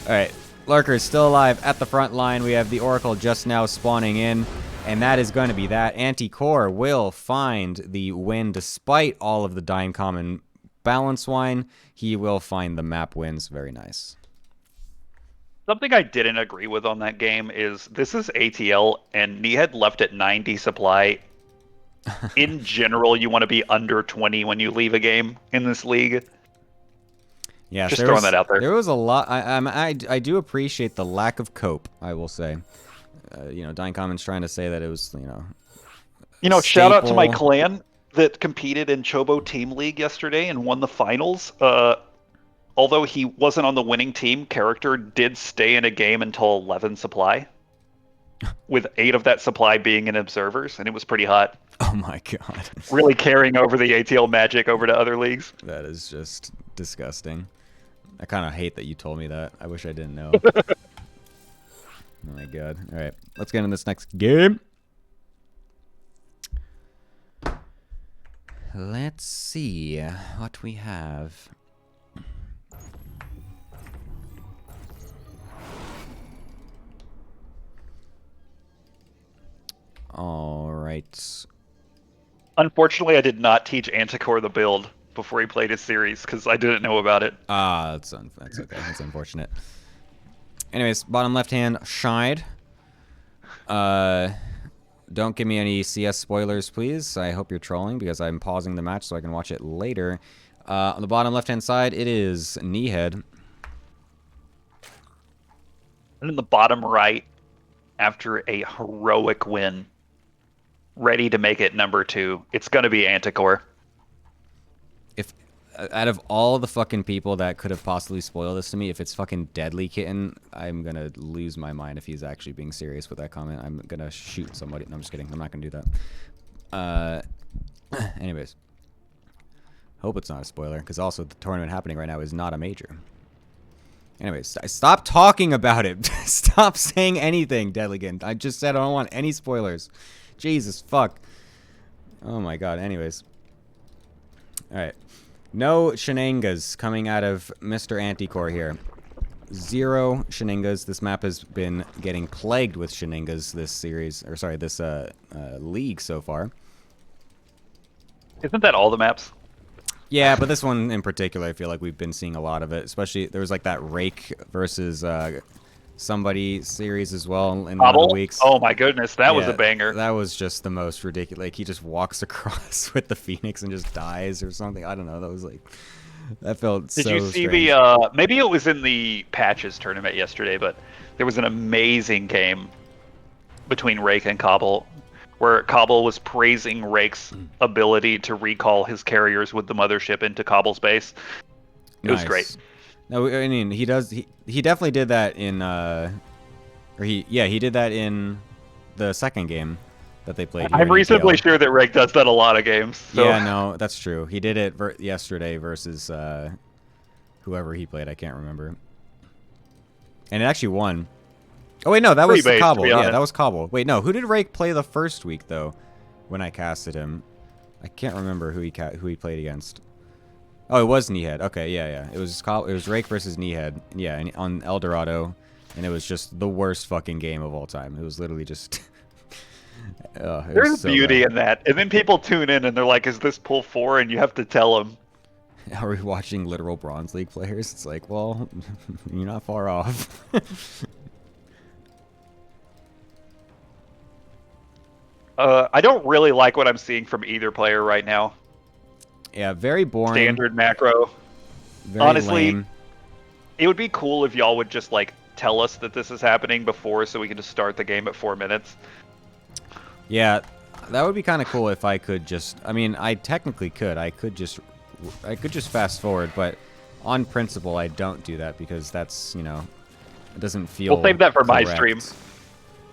Alright, Lurkers still alive at the front line. We have the Oracle just now spawning in, and that is going to be that. Anti-Core will find the win despite all of the Dying Common balance wine. He will find the map wins. Very nice. Something I didn't agree with on that game is this is ATL, and Kneehead left at 90 supply. In general, you want to be under 20 when you leave a game in this league. Yeah, just throwing that out there. There was a lot. I do appreciate the lack of cope, I will say. Dying Common's trying to say that it was, shout out to my clan that competed in Chobo Team League yesterday and won the finals. Although he wasn't on the winning team, character did stay in a game until 11 supply, with 8 of that supply being in observers, and it was pretty hot. Oh my god. Really carrying over the ATL magic over to other leagues. That is just disgusting. I kind of hate that you told me that. I wish I didn't know. Oh my god. Alright, let's get into this next game. Let's see what we have. All right. Unfortunately, I did not teach Anticore the build before he played his series because I didn't know about it. That's okay. That's unfortunate. Anyways, bottom left hand, Shide. Don't give me any CS spoilers, please. I hope you're trolling because I'm pausing the match so I can watch it later. On the bottom left-hand side, it is Kneehead. And in the bottom right, after a heroic win, ready to make it number 2, it's going to be Anticore. If out of all the fucking people that could have possibly spoiled this to me, if it's fucking Deadly Kitten, I'm gonna lose my mind if he's actually being serious with that comment. I'm gonna shoot somebody. No, I'm just kidding. I'm not gonna do that. Anyways. Hope it's not a spoiler, because also the tournament happening right now is not a major. Anyways, stop talking about it. Stop saying anything, Deadly Kitten. I just said I don't want any spoilers. Jesus, fuck. Oh my god, anyways. Alright. No shenanigans coming out of Mr. Anticore here. 0 shenanigans. This map has been getting plagued with shenanigans this series, or sorry, this league so far. Isn't that all the maps? Yeah, but this one in particular, I feel like we've been seeing a lot of it. Especially, there was like that Rake versus somebody series as well in one of the weeks. Oh my goodness, that was a banger. That was just the most ridiculous. Like, he just walks across with the Phoenix and just dies or something. I don't know. That was like, that felt so strange. Did you see the, maybe it was in the Patches tournament yesterday, but there was an amazing game between Rake and Cobble, where Cobble was praising Rake's ability to recall his carriers with the mothership into Cobble's base. It was great. No, I mean, he definitely did that in he did that in the second game that they played. I'm reasonably sure that Rake does that a lot of games. So. Yeah, no, that's true. He did it yesterday versus whoever he played. I can't remember. And it actually won. Oh wait, no, that was Cobble. Yeah, that was Cobble. Wait, no, who did Rake play the first week though? When I casted him, I can't remember who he played against. Oh, it was Kneehead. Okay, yeah. It was Rake versus Kneehead. Yeah, on El Dorado, and it was just the worst fucking game of all time. It was literally just. There's beauty in that, and then people tune in and they're like, "Is this pull 4?" And you have to tell them. Are we watching literal Bronze League players? It's like, well, you're not far off. I don't really like what I'm seeing from either player right now. Yeah, very boring. Standard macro. Very honestly, lame. It would be cool if y'all would just like tell us that this is happening before, so we can just start the game at 4 minutes. Yeah, that would be kind of cool if I could just. I mean, I technically could. I could just fast forward, but on principle, I don't do that because that's, you know, it doesn't feel. We'll save that for correct. my stream.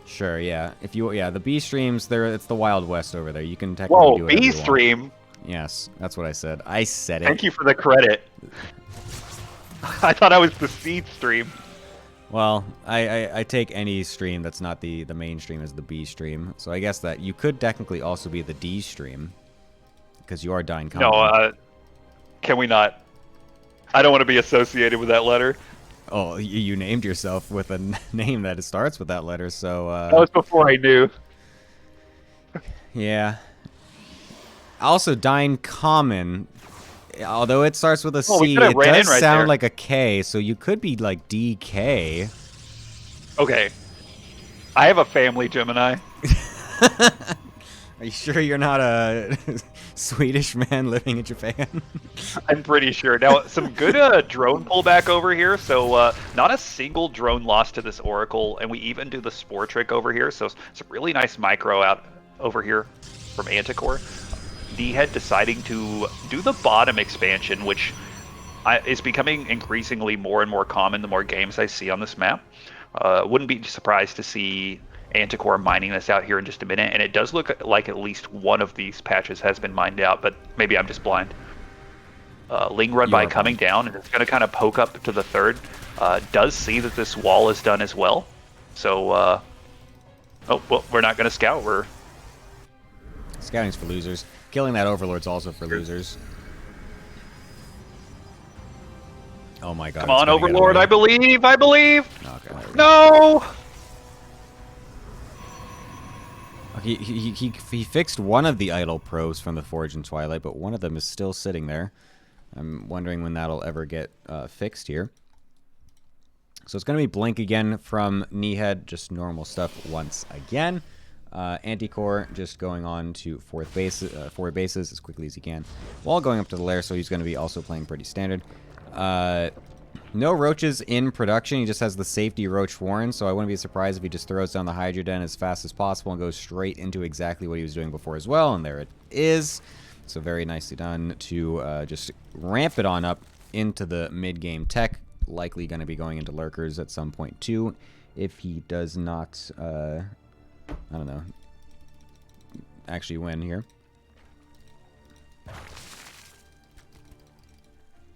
Sure, yeah. The B streams, it's the Wild West over there. You can technically do whatever B you stream. Want. Yes, that's what I said. I said it. Thank you for the credit. I thought I was the seed stream. Well, I take any stream that's not the main stream as the B stream. So I guess that you could technically also be the D stream because you are Dine Common. No, can we not? I don't want to be associated with that letter. Oh, you named yourself with a name that starts with that letter, so... that was before I knew. Yeah. Also, Dine Common, although it starts with a C, it does sound like a K, so you could be like DK. Okay. I have a family, Gemini. Are you sure you're not a Swedish man living in Japan? I'm pretty sure. Now, some good drone pullback over here. So not a single drone lost to this Oracle, and we even do the Spore trick over here. So it's a really nice micro out over here from Anticore. Kneehead deciding to do the bottom expansion, which is becoming increasingly more and more common the more games I see on this map. Wouldn't be surprised to see Anticore mining this out here in just a minute, and it does look like at least one of these patches has been mined out, but maybe I'm just blind. Ling run by coming down, and it's going to kind of poke up to the third. Does see that this wall is done as well, so oh well, we're not going to scout. We're scouting's for losers. Killing that Overlord's also for losers. Oh my god. Come on, Overlord, I believe! Okay, no! Okay, He fixed one of the idle probes from the Forge in Twilight, but one of them is still sitting there. I'm wondering when that'll ever get fixed here. So it's going to be Blink again from Kneehead, just normal stuff once again. Anticore just going on to forward bases as quickly as he can, while going up to the lair, so he's going to be also playing pretty standard. No roaches in production, he just has the safety roach warren, so I wouldn't be surprised if he just throws down the Hydra Den as fast as possible and goes straight into exactly what he was doing before as well, and there it is. So very nicely done to just ramp it on up into the mid-game tech, likely going to be going into lurkers at some point too, if he does not, I don't know, actually win here.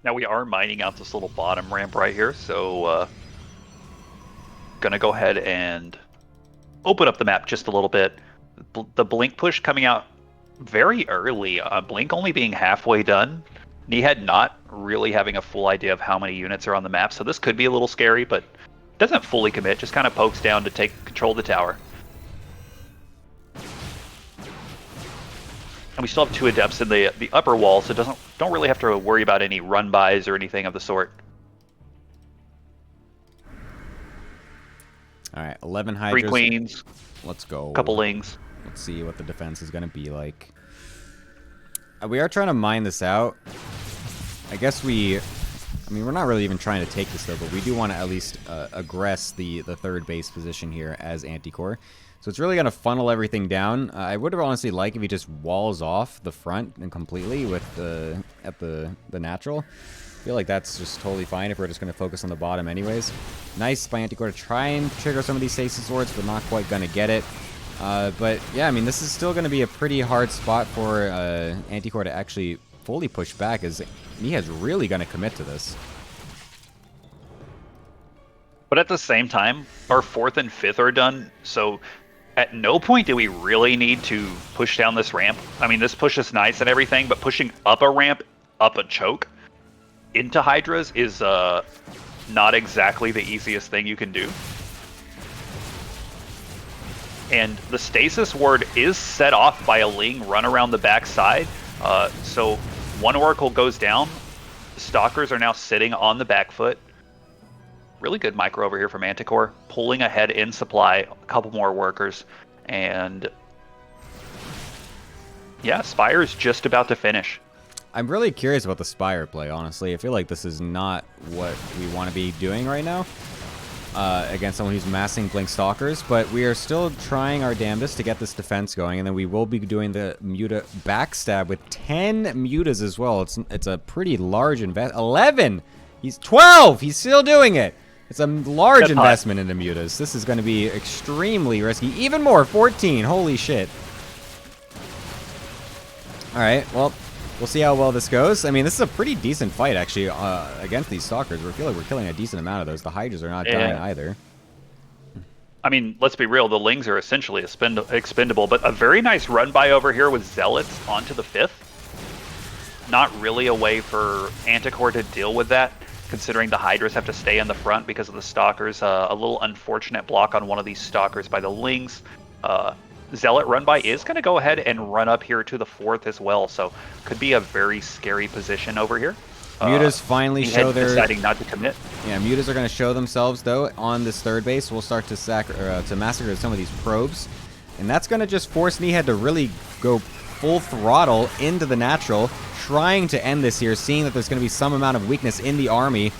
Now we are mining out this little bottom ramp right here, so gonna go ahead and open up the map just a little bit. The Blink push coming out very early, Blink only being halfway done. Kneehead not really having a full idea of how many units are on the map, so this could be a little scary, but doesn't fully commit, just kind of pokes down to take control of the tower. And we still have 2 adepts in the upper wall, so don't really have to worry about any run-bys or anything of the sort. All right, 11 Hydras. 3 queens. Let's go. Couple lings. Let's see what the defense is going to be like. We are trying to mine this out. I guess I mean, we're not really even trying to take this, though, but we do want to at least aggress the third base position here as Anticore. So it's really going to funnel everything down. I would have honestly liked if he just walls off the front and completely with at the natural. I feel like that's just totally fine if we're just going to focus on the bottom anyways. Nice by Anticore to try and trigger some of these stasis swords, but not quite going to get it. But yeah, I mean, this is still going to be a pretty hard spot for Anticore to actually fully push back, as Kneehead's really going to commit to this. But at the same time, our 4th and 5th are done, so at no point do we really need to push down this ramp. I mean, this push is nice and everything, but pushing up a ramp, up a choke, into Hydras is not exactly the easiest thing you can do. And the stasis ward is set off by a Ling run around the backside. So one Oracle goes down. The Stalkers are now sitting on the back foot. Really good micro over here from Anticore, pulling ahead in supply, a couple more workers, and yeah, Spire's just about to finish. I'm really curious about the Spire play, honestly. I feel like this is not what we want to be doing right now against someone who's massing Blink Stalkers, but we are still trying our damnedest to get this defense going, and then we will be doing the Muta backstab with 10 Mutas as well. It's a pretty large invest. 11! He's 12! He's still doing it! It's a large investment into Mutas. This is going to be extremely risky. Even more, 14. Holy shit. All right, well, we'll see how well this goes. I mean, this is a pretty decent fight, actually, against these Stalkers. We feel like we're killing a decent amount of those. The Hydras are not dying either. I mean, let's be real. The Lings are essentially expendable, but a very nice run-by over here with Zealots onto the 5th. Not really a way for Anticore to deal with that, considering the Hydras have to stay in the front because of the Stalkers. A little unfortunate block on one of these Stalkers by the Lings. Zealot run-by is going to go ahead and run up here to the 4th as well, so could be a very scary position over here. Mutas finally show their... deciding not to commit. Yeah, Mutas are going to show themselves, though, on this third base. We'll start to massacre some of these probes, and that's going to just force Kneehead to really go full throttle into the natural, trying to end this here, seeing that there's going to be some amount of weakness in the army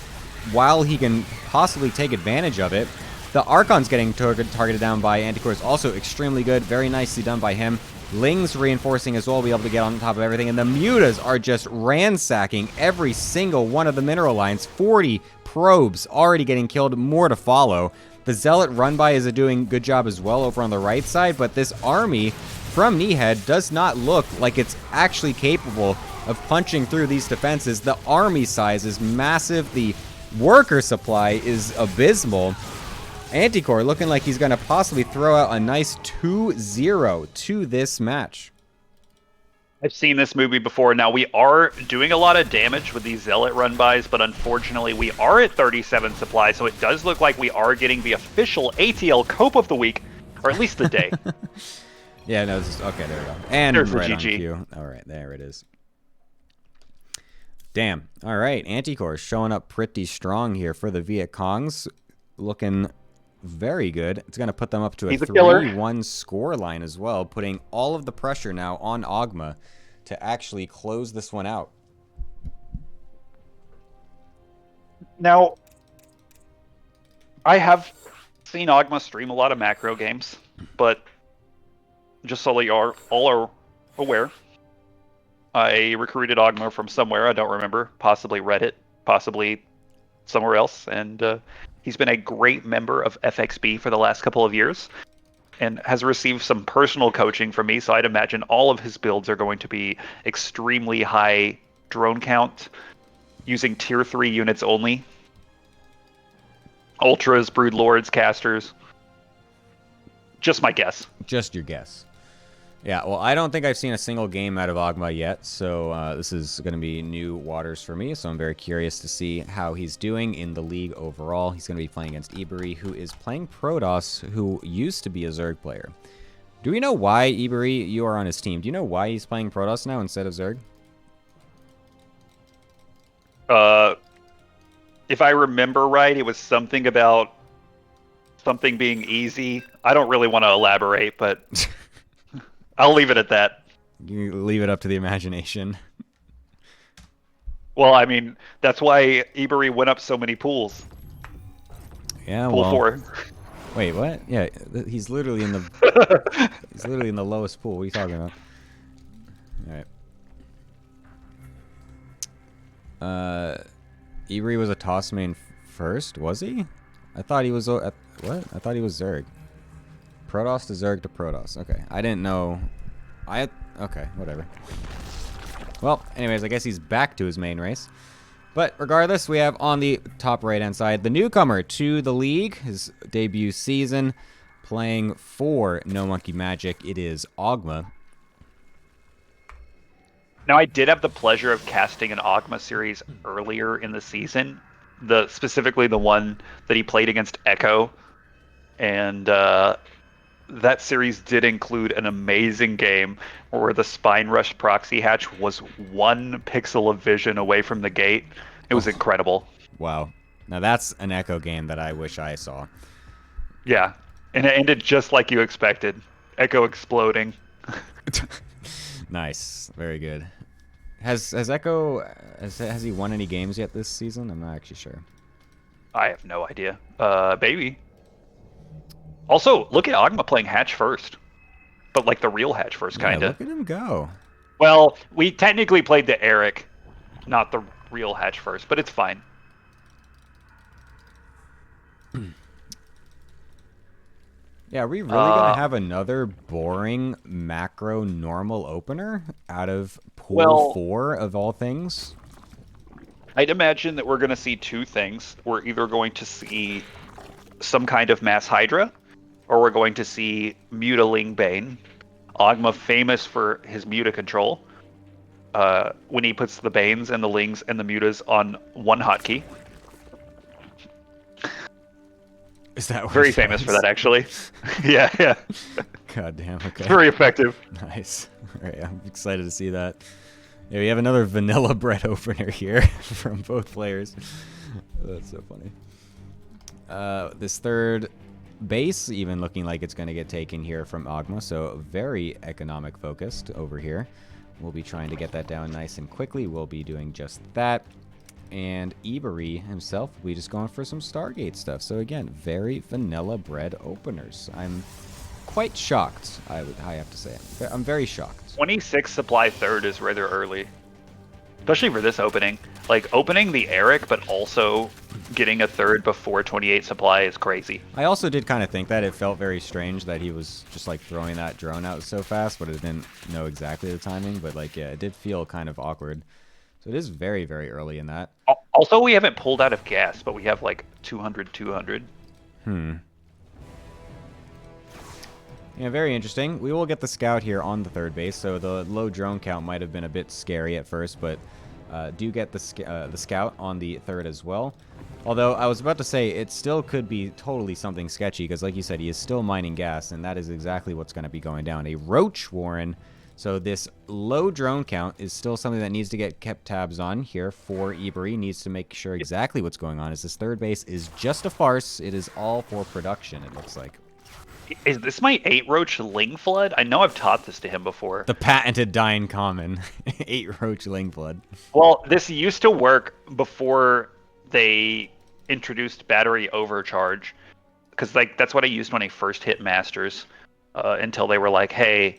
while he can possibly take advantage of it. The Archon's getting targeted down by Anticore is also extremely good. Very nicely done by him. Ling's reinforcing as well, be able to get on top of everything. And the Mutas are just ransacking every single one of the mineral lines. 40 probes already getting killed, more to follow. The Zealot run-by is doing a good job as well over on the right side, but this army from Kneehead does not look like it's actually capable of punching through these defenses. The army size is massive. The worker supply is abysmal. Anticore looking like he's going to possibly throw out a nice 2-0 to this match. I've seen this movie before. Now, we are doing a lot of damage with these Zealot run-bys, but unfortunately, we are at 37 supply, so it does look like we are getting the official ATL Cope of the Week, or at least the day. Yeah, no, this is okay. There we go. And There's the right on GG. cue. All right, there it is. Damn. All right, Anticore showing up pretty strong here for the Viet Congs, looking very good. It's going to put them up to a He's a killer. 3-1 score line as well, putting all of the pressure now on Ogma to actually close this one out. Now, I have seen Ogma stream a lot of macro games, but just so you all are aware, I recruited Ogma from somewhere, I don't remember, possibly Reddit, possibly somewhere else, and he's been a great member of FXB for the last couple of years, and has received some personal coaching from me, so I'd imagine all of his builds are going to be extremely high drone count, using tier 3 units only. Ultras, Brood Lords, Casters. Just my guess. Just your guess. Yeah, well, I don't think I've seen a single game out of Ogma yet, so this is going to be new waters for me, so I'm very curious to see how he's doing in the league overall. He's going to be playing against Iberi, who is playing Protoss, who used to be a Zerg player. Do we know why, Iberi, you are on his team? Do you know why he's playing Protoss now instead of Zerg? If I remember right, it was something about something being easy. I don't really want to elaborate, but I'll leave it at that. You leave it up to the imagination. Well, I mean, that's why Iberi went up so many pools. Yeah, Pool well. 4. Wait, what? Yeah, he's literally in the he's literally in the lowest pool. What are you talking about? All right. Iberi was a toss main first, was he? I thought he was what? I thought he was Zerg. Protoss to Zerg to Protoss. Okay, I didn't know. Okay, whatever. Well, anyways, I guess he's back to his main race. But regardless, we have on the top right-hand side the newcomer to the league, his debut season, playing for NoMonkeMagic. It is Ogma. Now, I did have the pleasure of casting an Ogma series earlier in the season, specifically the one that he played against Echo, and that series did include an amazing game where the Spine Rush proxy hatch was 1 pixel of vision away from the gate. It was incredible. Wow. Now that's an Echo game that I wish I saw. Yeah, and it ended just like you expected. Echo exploding. Nice. Very good. Has Echo has he won any games yet this season? I'm not actually sure. I have no idea. Baby. Also, look at Ogma playing hatch first. But like the real hatch first, Yeah, kinda. look at him go. Well, we technically played the Eric, not the real hatch first, but it's fine. Yeah, are we really gonna have another boring macro normal opener out of pool 4 of all things? I'd imagine that we're going to see 2 things. We're either going to see some kind of mass Hydra, or we're going to see Mutaling Bane. Ogma famous for his Muta control. When he puts the Banes and the Lings and the Mutas on one hotkey. Is that what Very he famous does? for that, actually. yeah. God damn, okay. Very effective. Nice. Alright, I'm excited to see that. Yeah, we have another vanilla bread opener here from both players. That's so funny. This third base even looking like it's going to get taken here from Ogma, so very economic focused over here. We'll be trying to get that down nice and quickly. We'll be doing just that. And Iberi himself will be just going for some Stargate stuff. So again, very vanilla bread openers. I'm quite shocked, I have to say. I'm very shocked. 26 supply third is rather early. Especially for this opening. Like, opening the Eric, but also getting a third before 28 supply is crazy. I also did kind of think that. It felt very strange that he was just, like, throwing that drone out so fast, but I didn't know exactly the timing. But, like, yeah, it did feel kind of awkward. So it is very, very early in that. Also, we haven't pulled out of gas, but we have, like, 200. Yeah, very interesting. We will get the scout here on the third base, so the low drone count might have been a bit scary at first, but Do get the scout on the 3rd as well. Although, I was about to say, it still could be totally something sketchy, because like you said, he is still mining gas, and that is exactly what's going to be going down. A roach warren. So this low drone count is still something that needs to get kept tabs on here for Ebery. Needs to make sure exactly what's going on, as this 3rd base is just a farce. It is all for production, it looks like. Is this my 8 roach ling flood? I know I've taught this to him before. The patented dying common. 8 roach ling flood. Well, this used to work before they introduced battery overcharge, because like that's what I used when I first hit Masters, until they were like, hey,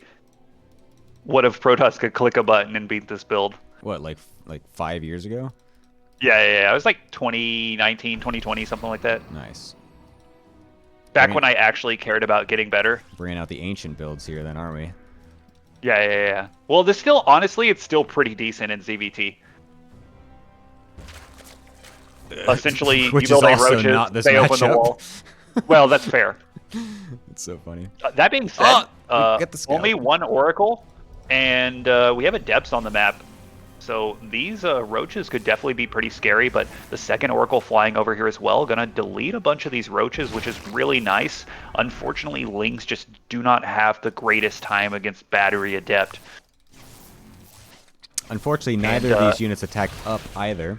what if Protoss could click a button and beat this build? What, like 5 years ago? Yeah. It was like 2019, 2020, something like that. Nice. Back when I actually cared about getting better. Bringing out the ancient builds here then, aren't we? Yeah. Well, this still, honestly, it's still pretty decent in ZVT. Essentially, you build a roaches, they open the wall. Well, that's fair. It's so funny. That being said, get the scout. only 1 Oracle, and we have a depths on the map. So these roaches could definitely be pretty scary, but the 2nd Oracle flying over here as well, gonna delete a bunch of these roaches, which is really nice. Unfortunately, Lings just do not have the greatest time against Battery Adept. Unfortunately, neither of these units attack up either.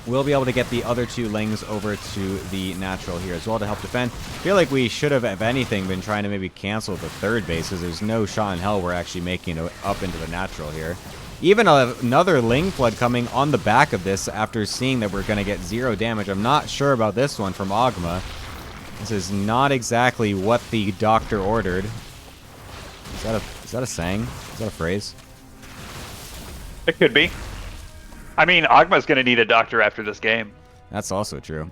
We'll be able to get the other 2 Lings over to the natural here as well to help defend. I feel like we should have, if anything, been trying to maybe cancel the 3rd base, because there's no shot in hell we're actually making it up into the natural here. Even another Ling Flood coming on the back of this after seeing that we're going to get 0 damage. I'm not sure about this one from Ogma. This is not exactly what the doctor ordered. Is that a saying? Is that a phrase? It could be. I mean, Ogma's going to need a doctor after this game. That's also true.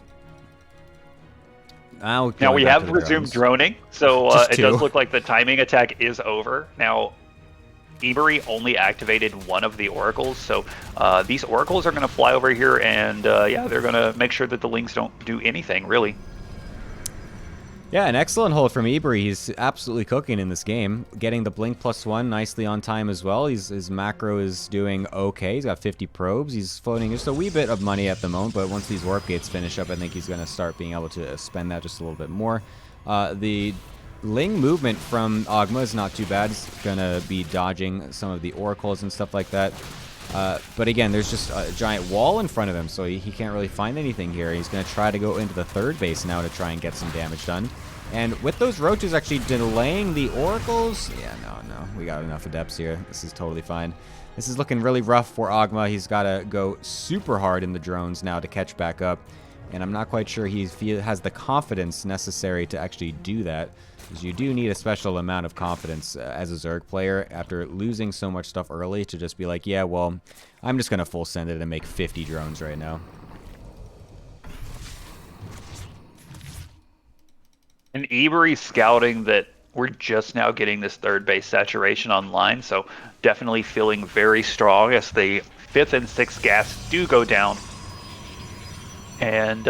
Now we have resumed droning, so it does look like the timing attack is over. Now, Ebery only activated 1 of the oracles, so these oracles are going to fly over here, and yeah, they're going to make sure that the Lings don't do anything, really. Yeah, an excellent hold from Ebery. He's absolutely cooking in this game. Getting the blink +1 nicely on time as well. His macro is doing okay. He's got 50 probes. He's floating just a wee bit of money at the moment, but once these warp gates finish up, I think he's going to start being able to spend that just a little bit more. The Ling movement from Ogma is not too bad. He's going to be dodging some of the oracles and stuff like that. But again, there's just a giant wall in front of him, so he can't really find anything here. He's going to try to go into the 3rd base now to try and get some damage done. And with those roaches actually delaying the oracles, yeah, no, we got enough adepts here. This is totally fine. This is looking really rough for Ogma. He's got to go super hard in the drones now to catch back up. And I'm not quite sure he has the confidence necessary to actually do that, because you do need a special amount of confidence as a Zerg player after losing so much stuff early to just be like, yeah, well, I'm just going to full send it and make 50 drones right now. And Ebery scouting that we're just now getting this 3rd base saturation online, so definitely feeling very strong as the 5th and 6th gas do go down. And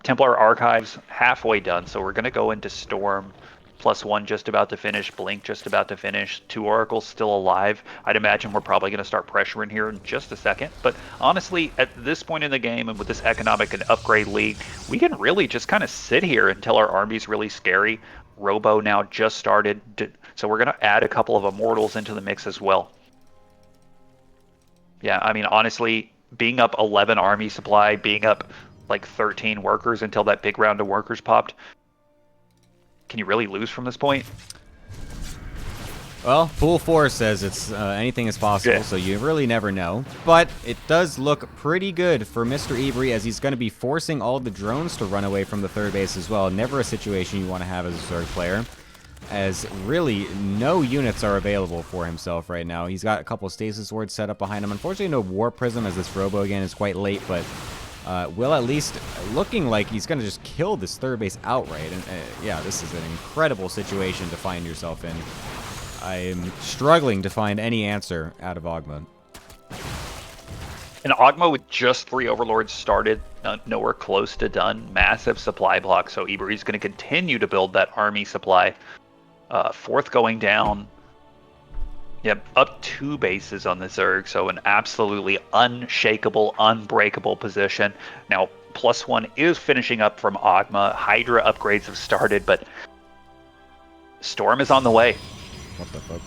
Templar Archives halfway done, so we're going to go into Storm +1 just about to finish, Blink just about to finish, 2 Oracles still alive. I'd imagine we're probably going to start pressuring here in just a second. But honestly, at this point in the game and with this economic and upgrade league, we can really just kind of sit here until our army's really scary. Robo now just started, so we're going to add a couple of Immortals into the mix as well. Yeah, I mean, honestly, being up 11 army supply, being up like 13 workers until that big round of workers popped, can you really lose from this point? Well, Pool 4 says it's anything is possible, so you really never know. But it does look pretty good for Mr. Ebery, as he's going to be forcing all the drones to run away from the 3rd base as well. Never a situation you want to have as a Zerg player, as really no units are available for himself right now. He's got a couple of stasis wards set up behind him. Unfortunately, no War Prism, as this Robo again is quite late, but will at least looking like he's going to just kill this 3rd base outright. And yeah, this is an incredible situation to find yourself in. I'm struggling to find any answer out of Ogma. And Ogma with just 3 Overlords started, nowhere close to done. Massive supply block, so Ebery's going to continue to build that army supply. 4th going down. Yep, up 2 bases on the Zerg, so an absolutely unshakable, unbreakable position. Now, +1 is finishing up from Ogma. Hydra upgrades have started, but Storm is on the way. What the fuck?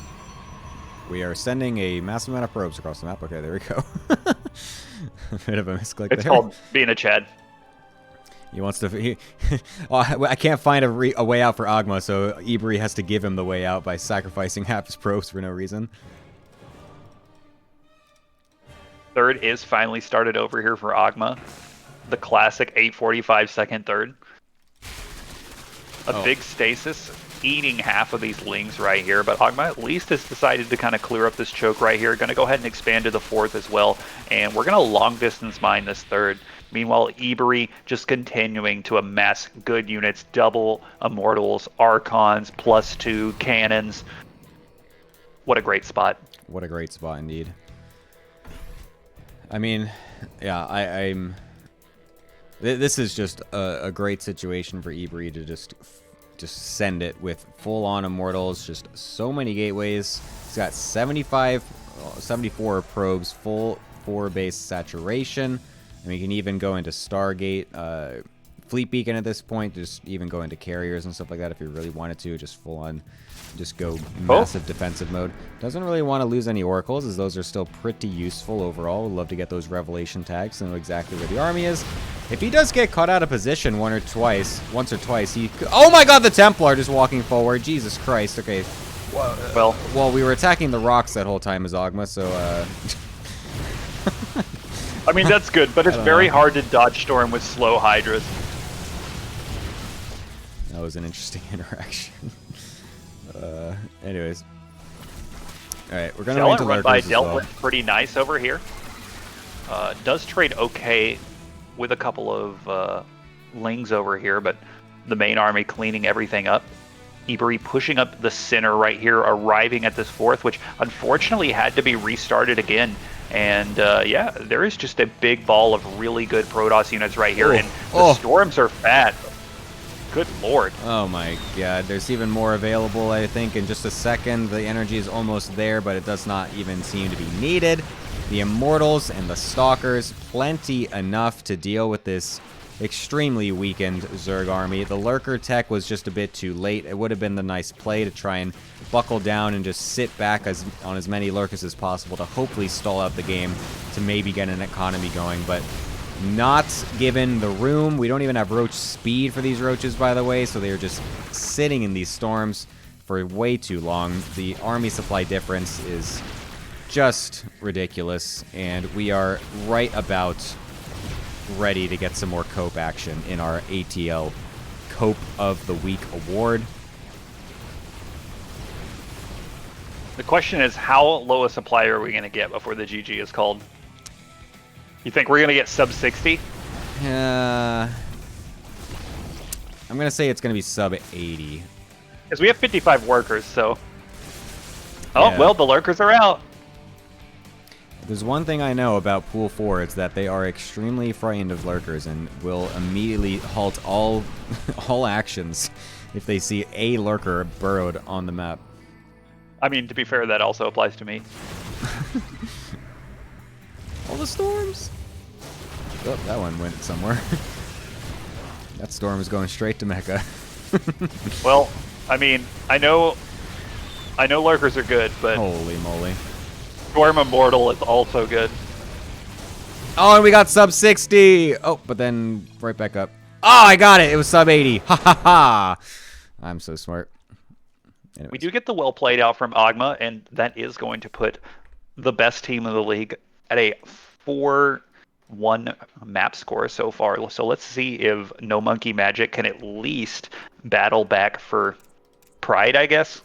We are sending a massive amount of probes across the map. Okay, there we go. A bit of a misclick It's there. called being a Chad. He wants to. Oh, I can't find a way out for Ogma, so Ibri has to give him the way out by sacrificing half his probes for no reason. Third is finally started over here for Ogma. The classic 8:45 second third. A big stasis eating half of these lings right here, but Ogma at least has decided to kind of clear up this choke right here. Going to go ahead and expand to the fourth as well, and we're going to long distance mine this third. Meanwhile, Iberi just continuing to amass good units, double Immortals, Archons, +2, cannons. What a great spot. What a great spot indeed. I mean, yeah, I'm... This is just a great situation for Iberi to just send it with full-on Immortals, just so many gateways. He's got 74 probes, full 4-base saturation. And we can even go into Stargate, Fleet Beacon at this point, just even go into carriers and stuff like that if you really wanted to, just full-on, just go massive defensive mode. Doesn't really want to lose any Oracles, as those are still pretty useful overall. Would love to get those Revelation tags to know exactly where the army is. If he does get caught out of position once or twice, he... Oh my god, the Templar just walking forward. Jesus Christ. Okay. Well, we were attacking the rocks that whole time as Ogma, so, I mean, that's good, but it's very hard to dodge Storm with slow Hydras. That was an interesting interaction. Anyways. Alright, we're going to run into run by Lurkers as well. dealt with pretty nice over here. Does trade okay with a couple of lings over here, but the main army cleaning everything up. Iberi pushing up the center right here, arriving at this fourth, which unfortunately had to be restarted again. And yeah, there is just a big ball of really good Protoss units right here, and the Storms are fat. Good lord. Oh my god, there's even more available, I think, in just a second. The energy is almost there, but it does not even seem to be needed. The Immortals and the Stalkers, plenty enough to deal with this extremely weakened Zerg army. The Lurker tech was just a bit too late. It would have been the nice play to try and buckle down and just sit back on as many Lurkers as possible to hopefully stall out the game to maybe get an economy going, but not given the room. We don't even have Roach speed for these Roaches, by the way, so they're just sitting in these storms for way too long. The army supply difference is just ridiculous, and we are right about ready to get some more Cope action in our ATL Cope of the Week award. The question is, how low a supply are we going to get before the GG is called? You think we're going to get sub 60? I'm going to say it's going to be sub 80. Because we have 55 workers, so... Oh, Yeah. well, the Lurkers are out. There's one thing I know about Pool 4, it's that they are extremely frightened of Lurkers and will immediately halt all actions if they see a Lurker burrowed on the map. I mean, to be fair, that also applies to me. All the storms? Oh, that one went somewhere. That storm is going straight to Mecca. Well, I mean, I know Lurkers are good, but Holy moly. Storm Immortal is also good. Oh, and we got sub 60! Oh, but then right back up. Oh, I got it! It was sub 80. Ha ha ha! I'm so smart. Anyways. We do get the well played out from Ogma, and that is going to put the best team in the league at a 4-1 map score so far. So let's see if NoMonkeMagic can at least battle back for pride, I guess.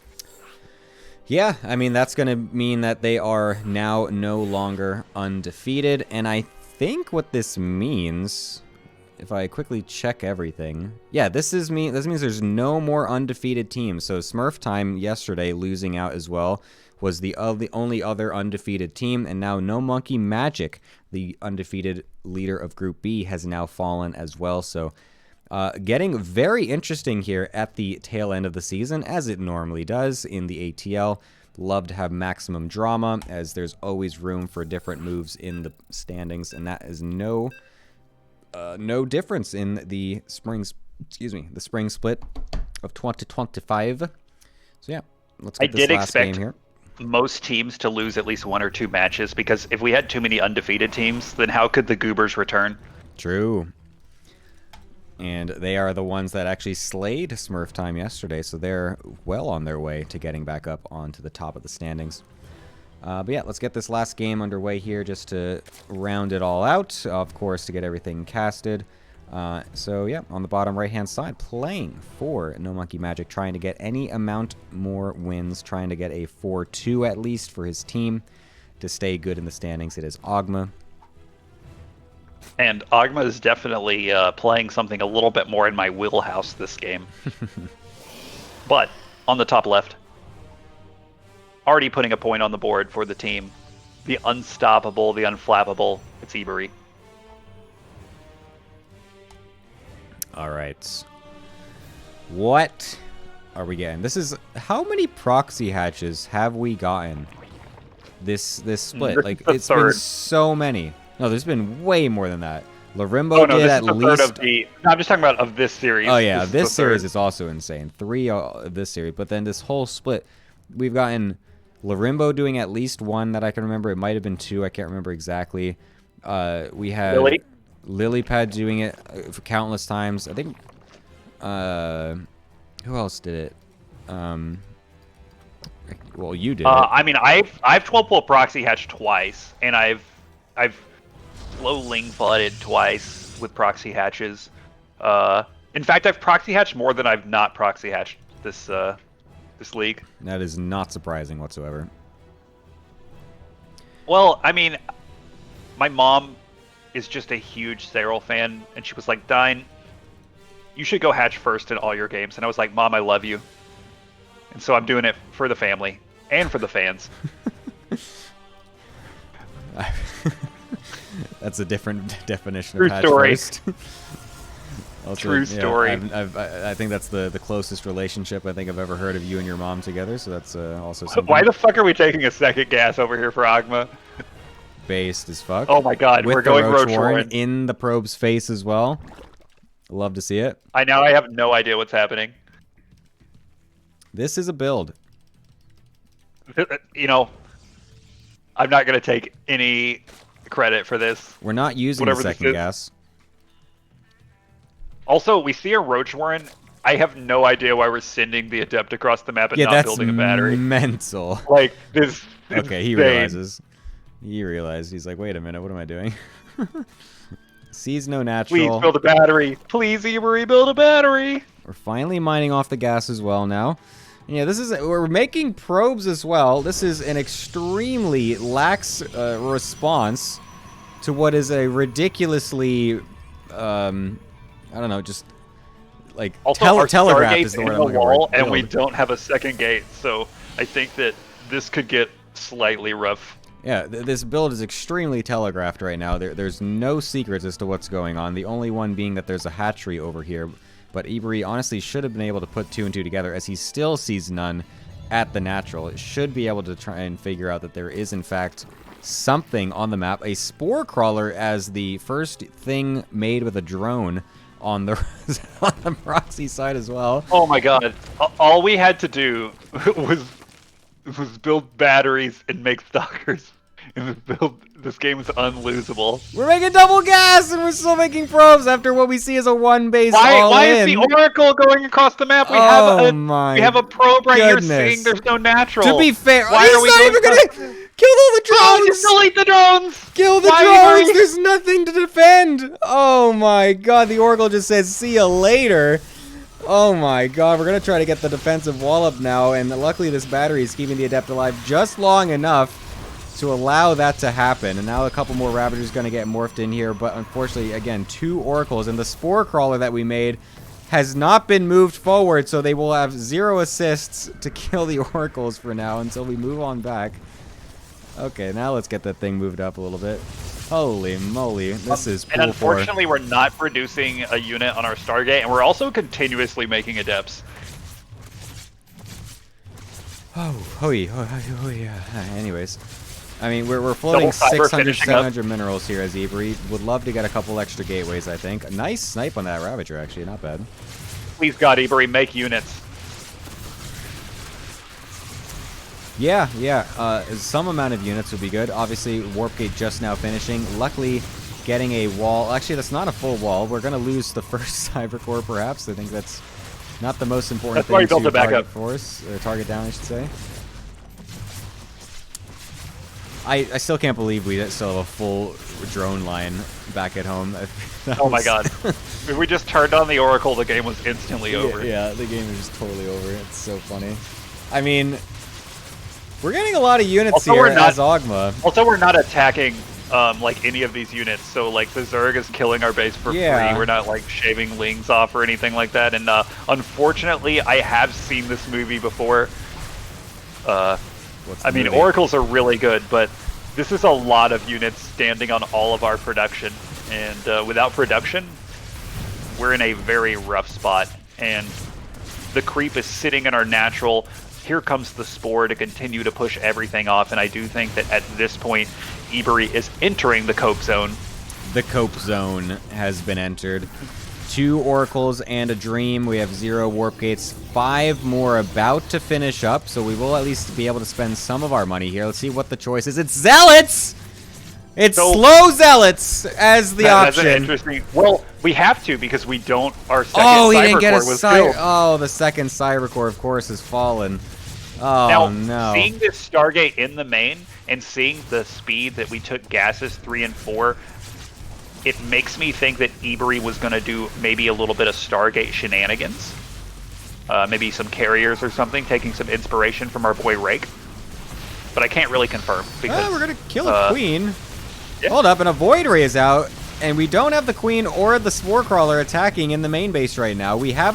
Yeah, I mean, that's going to mean that they are now no longer undefeated. And I think what this means, if I quickly check everything, yeah, this means there's no more undefeated teams. So Smurf Time yesterday losing out as well was the only other undefeated team. And now NoMonkeMagic, the undefeated leader of Group B, has now fallen as well. So getting very interesting here at the tail end of the season, as it normally does in the ATL. Love to have maximum drama, as there's always room for different moves in the standings, and that is no difference in the spring split of 2025. So yeah, let's get this last game here. Most teams to lose at least 1 or 2 matches, because if we had too many undefeated teams, then how could the Goobers return? True. And they are the ones that actually slayed Smurf Time yesterday, so they're well on their way to getting back up onto the top of the standings. But yeah, let's get this last game underway here just to round it all out, of course, to get everything casted. So yeah, on the bottom right-hand side, playing for NoMonkeMagic, trying to get any amount more wins, trying to get a 4-2 at least for his team to stay good in the standings. It is Ogma. And Ogma is definitely playing something a little bit more in my wheelhouse this game. But on the top left, already putting a point on the board for the team. The unstoppable, the unflappable, it's Iberi. All right. What are we getting? This is, how many proxy hatches have we gotten this split? This like, is the it's been third. so many. No, there's been way more than that. Larimbo did this at is the least. third of the. No, I'm just talking about of this series. Oh yeah, is this the series third. is also insane. 3 of this series, but then this whole split, we've gotten Larimbo doing at least 1 that I can remember. It might have been 2. I can't remember exactly. We had Lilypad doing it for countless times. I think. Who else did it? Well, you did. I mean, I've 12-pull proxy hatched twice, and I've low ling flooded twice with proxy hatches. In fact, I've proxy hatched more than I've not proxy hatched this league. That is not surprising whatsoever. Well, I mean, my mom is just a huge Serral fan, and she was like, "Dine, you should go hatch first in all your games." And I was like, "Mom, I love you." And so I'm doing it for the family and for the fans. That's a different definition True of hatch story. first. Also, True story. I think that's the closest relationship I think I've ever heard of you and your mom together. So that's also something. Why the fuck are we taking a second gas over here for Ogma? Based as fuck. Oh my god, With we're the going Roach Roach Warren Warren. in the probe's face as well. Love to see it. I have no idea what's happening. This is a build. You know, I'm not going to take any credit for this. We're not using Whatever the this second is. gas. Also, we see a Roach Warren. I have no idea why we're sending the Adept across the map and Yeah, not that's building a battery. mental. Like, this Okay, he insane. realizes. He realized. He's like, wait a minute, what am I doing? Sees no natural. Please build a battery. Please, Iberi, build a battery. We're finally mining off the gas as well now. Yeah, we're making probes as well. This is an extremely lax response to what is a ridiculously, I don't know, just like Also, our telegraph Stargate's is the in word the I'm looking wall, for. and we Build. don't have a second gate, so I think that this could get slightly rough. Yeah, this build is extremely telegraphed right now. There's no secrets as to what's going on. The only one being that there's a hatchery over here. But Iberi honestly should have been able to put 2 and 2 together, as he still sees none at the natural. It should be able to try and figure out that there is, in fact, something on the map. A spore crawler as the first thing made with a drone on the, on the proxy side as well. Oh my god. All we had to do was build batteries and make stalkers. And this game is unlosable. We're making double gas, and we're still making probes after what we see as a one base all Why in. is the Oracle going across the map? We have a probe right goodness. here saying there's no natural. To be fair, Why he's are we not going even gonna across- kill all the Oh, drones. just delete the drones! Kill the Why drones! are we- There's nothing to defend! Oh my god, the Oracle just says, see ya later! Oh my god, we're gonna try to get the defensive wall up now, and luckily this battery is keeping the Adept alive just long enough to allow that to happen. And now a couple more Ravagers gonna get morphed in here, but unfortunately, again, 2 Oracles, and the Spore Crawler that we made has not been moved forward, so they will have 0 assists to kill the Oracles for now until we move on back. Okay, now let's get that thing moved up a little bit. Holy moly, this is And pool 4. unfortunately, we're not producing a unit on our Stargate, and we're also continuously making Adepts. Anyways, I mean, we're floating Double cyber 600, finishing up. 700 minerals here as Ebury. Would love to get a couple extra gateways, I think. A nice snipe on that Ravager, actually. Not bad. Please God, Ebury, make units. Yeah. Some amount of units would be good. Obviously, Warp Gate just now finishing. Luckily, getting a wall. Actually, that's not a full wall. We're going to lose the first Cyber Core, perhaps. I think that's not the most important That's why thing you built to it back target up. force, or target down, I should say. I still can't believe we still have a full drone line back at home. Oh my God. If we just turned on the Oracle, the game was instantly over. Yeah, the game is just totally over. It's so funny. I mean, we're getting a lot of units Also, here we're not- as Ogma. Also, we're not attacking like any of these units, so like the Zerg is killing our base for Yeah. free. We're not like shaving lings off or anything like that. And unfortunately, I have seen this movie before. What's the I mean, movie? Oracles are really good, but this is a lot of units standing on all of our production, and without production, we're in a very rough spot. And the creep is sitting in our natural. Here comes the spore to continue to push everything off, and I do think that at this point, Ebury is entering the cope zone. The cope zone has been entered. 2 oracles and a dream. We have 0 warp gates. 5 more about to finish up, so we will at least be able to spend some of our money here. Let's see what the choice is. It's zealots. It's So- slow zealots as the That's an option. interesting. Well, we have to because we don't. Our second Oh, he cyber didn't get a core was cyber. killed. Oh, the second cyber core, of course, has fallen. Oh Now, no. seeing this Stargate in the main and seeing the speed that we took gases 3 and 4, it makes me think that Ebury was going to do maybe a little bit of Stargate shenanigans. Maybe some carriers or something, taking some inspiration from our boy Rake. But I can't really confirm because We're gonna kill a queen. yeah. Hold up, and a void ray is out, and we don't have the queen or the spore crawler attacking in the main base right now. We have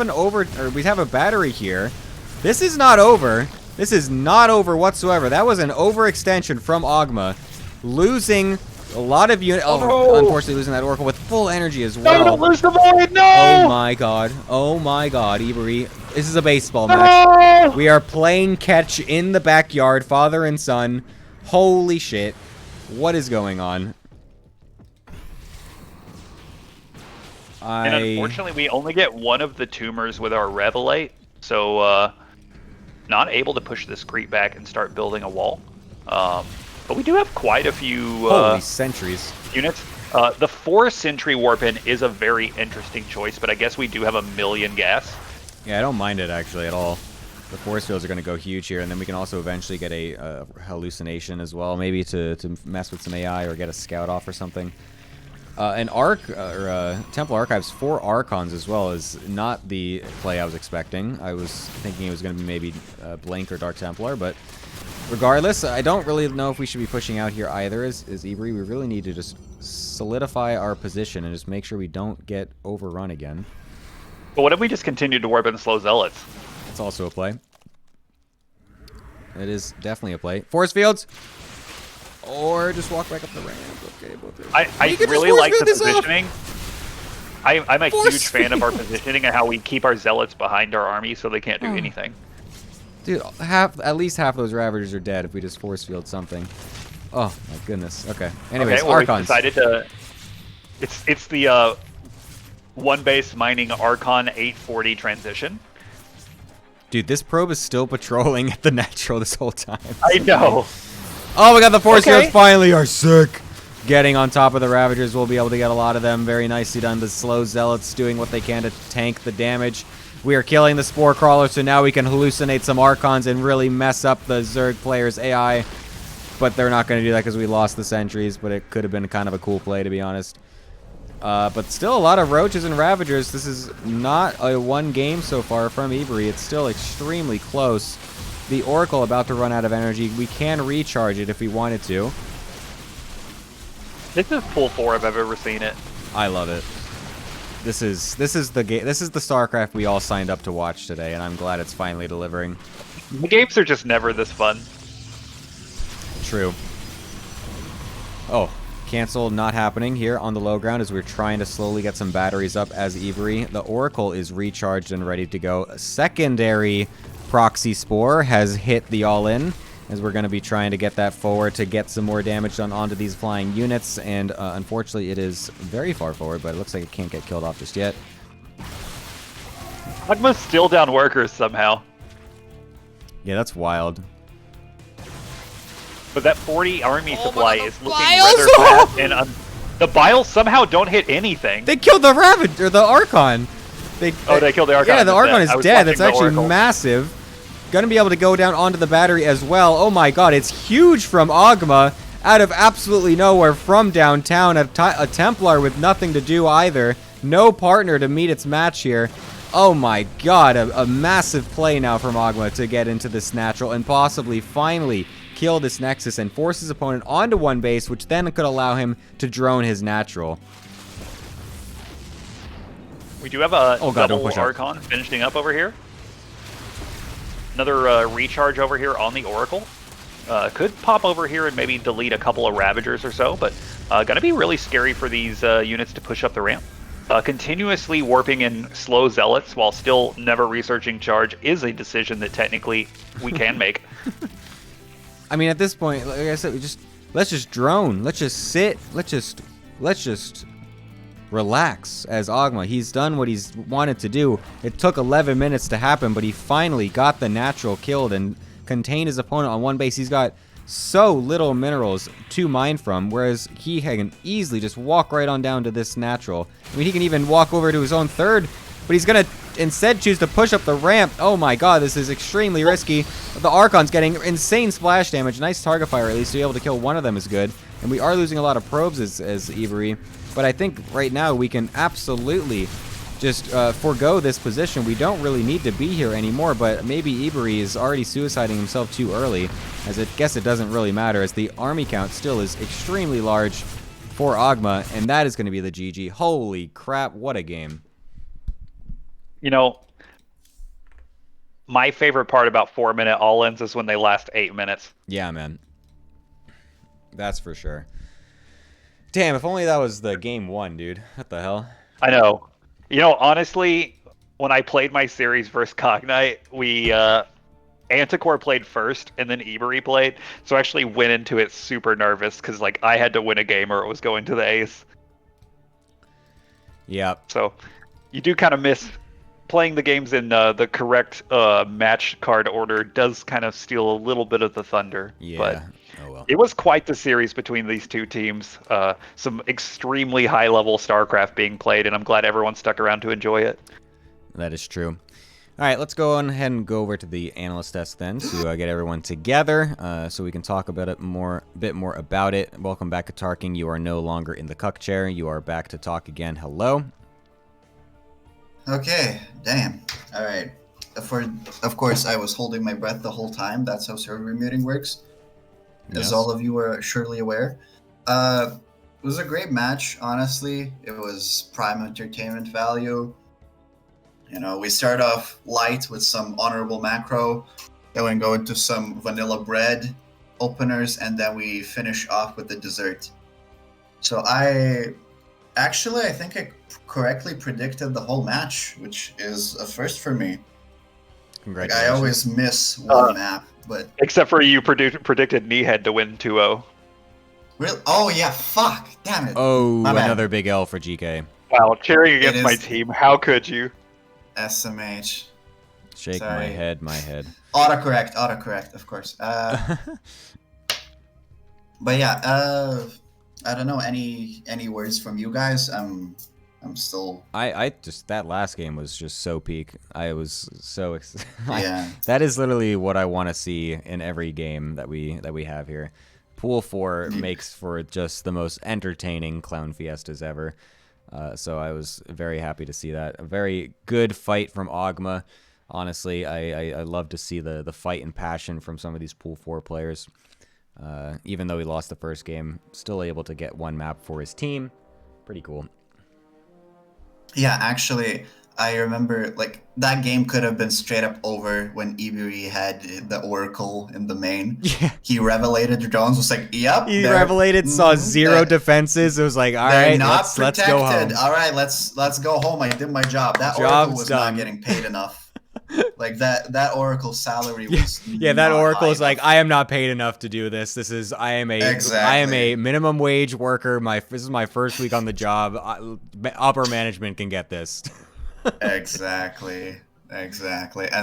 we have a battery here. This is not over. This is not over whatsoever. That was an overextension from Ogma, losing a lot of units. Oh, no. unfortunately, losing that oracle with full energy as No, well. don't lose the void! No! Oh my god. Oh my god, Ebury. This is a baseball match. No! We are playing catch in the backyard, father and son. Holy shit. What is going on? And unfortunately, we only get one of the tumors with our Revelate, so not able to push this creep back and start building a wall. But we do have quite a few Holy sentries. units. The 4 Sentry Warpin is a very interesting choice, but I guess we do have a million gas. Yeah, I don't mind it actually at all. The force fields are going to go huge here, and then we can also eventually get a hallucination as well, maybe to mess with some AI or get a scout off or something. An Temple Archives 4 Archons as well is not the play I was expecting. I was thinking it was going to be maybe Blink or Dark Templar, but regardless, I don't really know if we should be pushing out here either as Ebury. We really need to just solidify our position and just make sure we don't get overrun again. But what if we just continue to warp in slow zealots? It's also a play. It is definitely a play. Force fields! Or just walk back up the ramp. Okay, both are... I You could just really force like the field this off. positioning. I'm a Force huge fan of our field. positioning and how we keep our zealots behind our army so they can't do Oh. anything. Dude, at least half those Ravagers are dead if we just force field something. Oh, my goodness. Okay. Anyways, Okay, well, we Archons. decided to... It's the one base mining Archon 840 transition. Dude, this probe is still patrolling at the natural this whole time. I know. Oh my god, the force Okay. fields finally are sick. Getting on top of the Ravagers, we'll be able to get a lot of them. Very nicely done. The slow Zealots doing what they can to tank the damage. We are killing the Spore Crawler, so now we can hallucinate some Archons and really mess up the Zerg players' AI. But they're not going to do that because we lost the sentries, but it could have been kind of a cool play, to be honest. But still a lot of Roaches and Ravagers. This is not a one game so far from Ebury. It's still extremely close. The Oracle about to run out of energy. We can recharge it if we wanted to. This is pull 4 if I've ever seen it. I love it. This is the game. This is the StarCraft we all signed up to watch today, and I'm glad it's finally delivering. The games are just never this fun. True. Oh, cancel not happening here on the low ground as we're trying to slowly get some batteries up as Ebury. The Oracle is recharged and ready to go. Secondary Proxy Spore has hit the all-in, as we're going to be trying to get that forward to get some more damage done onto these flying units, and unfortunately it is very far forward, but it looks like it can't get killed off just yet. Agma's still down workers somehow. Yeah, that's wild. But that 40 army supply is looking Biles! rather bad, and the Biles somehow don't hit anything. They killed the Ravage, or the Archon. They killed the Archon. Yeah, the Archon is dead. That's actually Oracle. massive. Gonna be able to go down onto the battery as well. Oh my god, it's huge from Agma. Out of absolutely nowhere from downtown. A Templar with nothing to do either. No partner to meet its match here. Oh my god, a massive play now from Agma to get into this natural and possibly finally kill this Nexus and force his opponent onto one base, which then could allow him to drone his natural. We do have a God, don't double push up. Archon finishing up over here. Another recharge over here on the Oracle. Could pop over here and maybe delete a couple of Ravagers or so, but gonna be really scary for these units to push up the ramp. Continuously warping in slow Zealots while still never researching charge is a decision that technically we can make. I mean, at this point, like I said, let's just drone. Let's just sit. Let's just relax as Agma. He's done what he's wanted to do. It took 11 minutes to happen, but he finally got the natural killed and contained his opponent on one base. He's got so little minerals to mine from, whereas he can easily just walk right on down to this natural. I mean, he can even walk over to his own third, but he's gonna instead choose to push up the ramp. Oh my god, this is extremely risky. The Archon's getting insane splash damage. Nice target fire, at least to be able to kill one of them is good. And we are losing a lot of probes as Ivory. But I think right now we can absolutely just forego this position. We don't really need to be here anymore, but maybe Ivory is already suiciding himself too early, as I guess it doesn't really matter, as the army count still is extremely large for Agma, and that is going to be the GG. Holy crap, what a game. You know, my favorite part about 4-minute all-ins is when they last 8 minutes. Yeah, man. That's for sure. Damn, if only that was the game one, dude. What the hell? I know. You know, honestly, when I played my series versus Cognite, we Anticore played first, and then Ivory played. So I actually went into it super nervous because, like, I had to win a game or it was going to the ace. Yep. So you do kind of miss playing the games in the correct match card order. Does kind of steal a little bit of the thunder. Yeah. But oh well. it was quite the series between these two teams. Some extremely high-level StarCraft being played, and I'm glad everyone stuck around to enjoy it. That is true. All right, let's go on ahead and go over to the analyst desk then to get everyone together so we can talk about it bit more about it. Welcome back to Tarking. You are no longer in the cuck chair. You are back to talk again. Hello. Okay, damn. All right. Of course, I was holding my breath the whole time. That's how server muting works, as Yes. all of you are surely aware. It was a great match, honestly. It was prime entertainment value. You know, we start off light with some honorable macro, then we go into some vanilla bread openers, and then we finish off with the dessert. So I think I correctly predicted the whole match, which is a first for me. Like, Congratulations. I always miss one map, but Except for you predicted Kneehead to win 2-0. really, oh yeah, fuck, damn it. Oh, My bad. another big L for GK. Wow, cheering against It my is- team. How could you? SMH. Shake Sorry. my head. Autocorrect, of course. But yeah, I don't know, any words from you guys? I'm still, I just, that last game was just so peak. I was so excited. yeah. That is literally what I want to see in every game that we have here. Pool 4 makes for just the most entertaining clown fiestas ever. So I was very happy to see that. A very good fight from Agma. Honestly, I love to see the fight and passion from some of these Pool 4 players. Even though he lost the first game, still able to get one map for his team. Pretty cool. Yeah, actually, I remember, like, that game could have been straight up over when Ivory had the Oracle in the main. Yeah. He revelated drones, was like, yep. He they're- revelated, saw mhm, zero they're- defenses. It was like, all they're right, not let's go home. protected. All right, let's go home. I did my job. That Job's Oracle was done. not getting paid enough. Like that Oracle salary was Yeah, that not Oracle high is like, enough. I am not paid enough to do this. I am a Exactly. minimum wage worker. This is my first week on the job. Upper management can get this. Exactly. And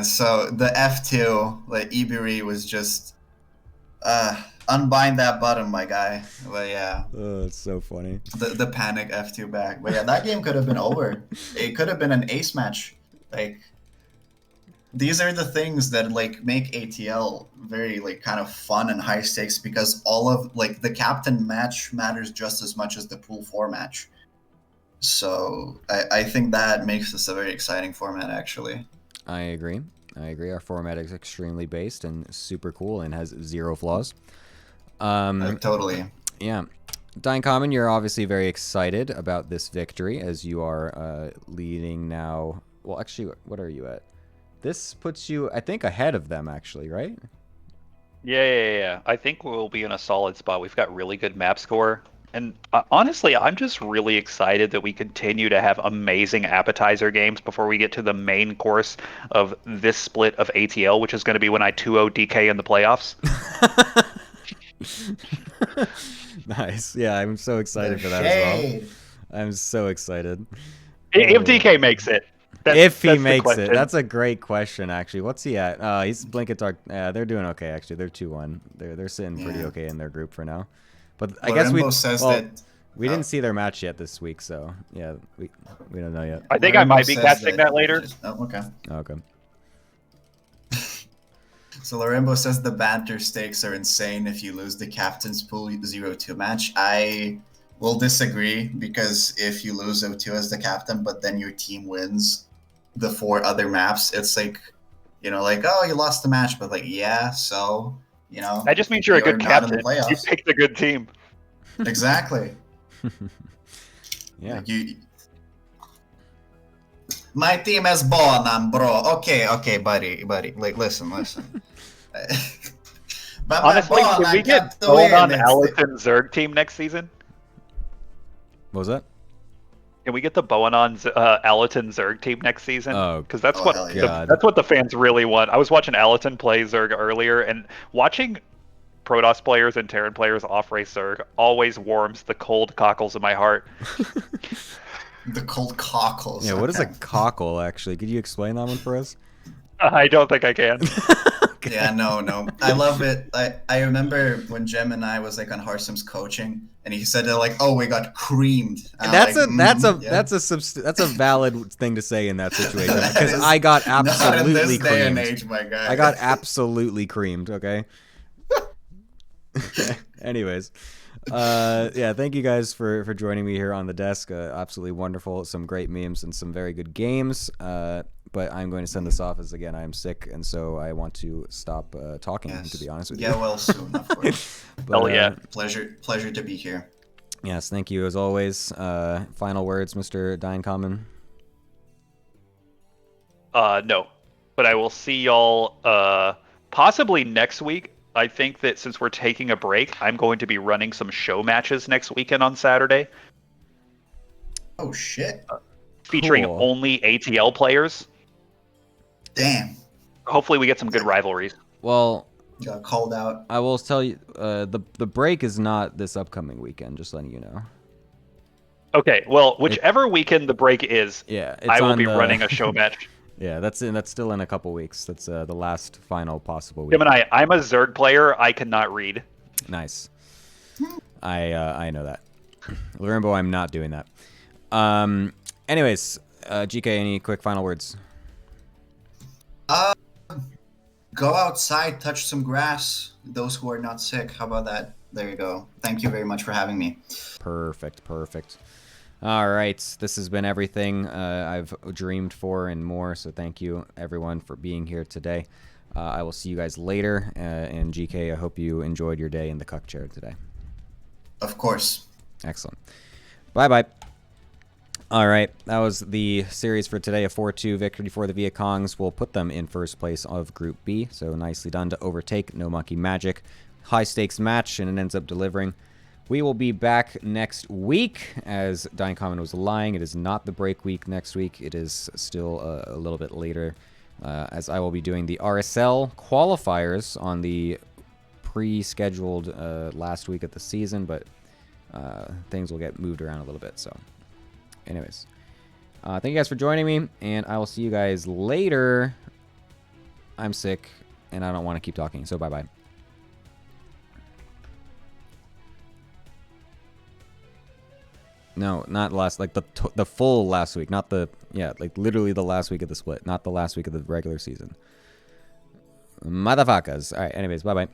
so the F2, like Iberi was just unbind that button, my guy. But yeah, Oh, it's so funny. the panic F2 back. But yeah, that game could have been over. It could have been an ace match. Like, these are the things that like make ATL very like kind of fun and high stakes, because all of like the captain match matters just as much as the pool 4 match. So I think that makes this a very exciting format, actually. I agree. Our format is extremely based and super cool and has 0 flaws. Totally. Yeah. Common, you're obviously very excited about this victory as you are leading now. Well, actually, what are you at? This puts you, I think, ahead of them, actually, right? Yeah. I think we'll be in a solid spot. We've got really good map score. And honestly, I'm just really excited that we continue to have amazing appetizer games before we get to the main course of this split of ATL, which is going to be when I 2-0 DK in the playoffs. Nice. Yeah, I'm so excited The for that as well. shade. I'm so excited. If DK makes it. If he that's the makes it. question. That's a great question, actually. What's he at? He's Blanket Dark. Yeah, they're doing okay, actually. They're 2-1. They're sitting pretty Yeah. okay in their group for now. But I guess Lorenbo says that we didn't see their match yet this week, so yeah, we don't know yet. I think I Lorenbo might be says casting that later. Oh, okay. Okay. So Lorenbo says the banter stakes are insane if you lose the captain's pool 0-2 match. I will disagree, because if you lose 0-2 as the captain, but then your team wins the 4 other maps, it's like, like, oh, you lost the match, but like, yeah, so, That just means you're a good not in the captain. playoffs. You picked a good team. Exactly. Yeah. Like my team is Bonham, bro. Okay, buddy. Like, listen. But Honestly, my can we Bonham get got to Bowen win. on Allerton Zerg team next season? What was that? Can we get the Bowen on Allerton Zerg team next season? Oh, Because that's hell yeah. that's what the fans really want. I was watching Allerton play Zerg earlier, and watching Protoss players and Terran players off-race Zerg always warms the cold cockles of my heart. The cold cockles. Yeah, what is a okay. cockle, actually? Could you explain that one for us? I don't think I can. Yeah, no. I love it. I remember when Jem and I was like on Harsim's coaching, and he said that, like, oh, we got creamed. And I'm That's a valid thing to say in that situation, because I got absolutely not in this day and creamed. age, my guy. I got absolutely creamed. Okay. Anyways, yeah, thank you guys for joining me here on the desk. Absolutely wonderful. Some great memes and some very good games. But I'm going to send this off, as again I am sick, and so I want to stop talking. Yes. To be honest with you. Yeah, well, soon, of course. But, Hell yeah. Pleasure to be here. Yes, thank you as always. Final words, Mr. Common. No. But I will see y'all possibly next week. I think that since we're taking a break, I'm going to be running some show matches next weekend on Saturday. Oh, shit. Featuring Cool. only ATL players. Damn. Hopefully we get some good rivalries. Well, Got called out. I will tell you, the break is not this upcoming weekend. Just letting you know. Okay, well, whichever weekend the break is, Yeah, it's I will on be the- running a show match. Yeah, that's still in a couple weeks. That's the last final possible week. Gemini, I'm a Zerg player. I cannot read. Nice. I know that. Lorenbo, I'm not doing that. Anyways, GK, any quick final words? Go outside, touch some grass. Those who are not sick. How about that? There you go. Thank you very much for having me. Perfect. All right, this has been everything I've dreamed for and more, so thank you, everyone, for being here today. I will see you guys later, and GK, I hope you enjoyed your day in the cuck chair today. Of course. Excellent. Bye-bye. All right, that was the series for today, a 4-2 victory for the Viet Congs. Will put them in first place of Group B, so nicely done to overtake NoMonkeMagic. High-stakes match, and it ends up delivering. We will be back next week, as Common was lying. It is not the break week next week. It is still a little bit later as I will be doing the RSL qualifiers on the pre-scheduled last week of the season, but things will get moved around a little bit. So, anyways, thank you guys for joining me, and I will see you guys later. I'm sick, and I don't want to keep talking, so bye-bye. No, not last, like the full last week, not the, yeah, like literally the last week of the split, not the last week of the regular season. Motherfuckers. All right, anyways, bye-bye.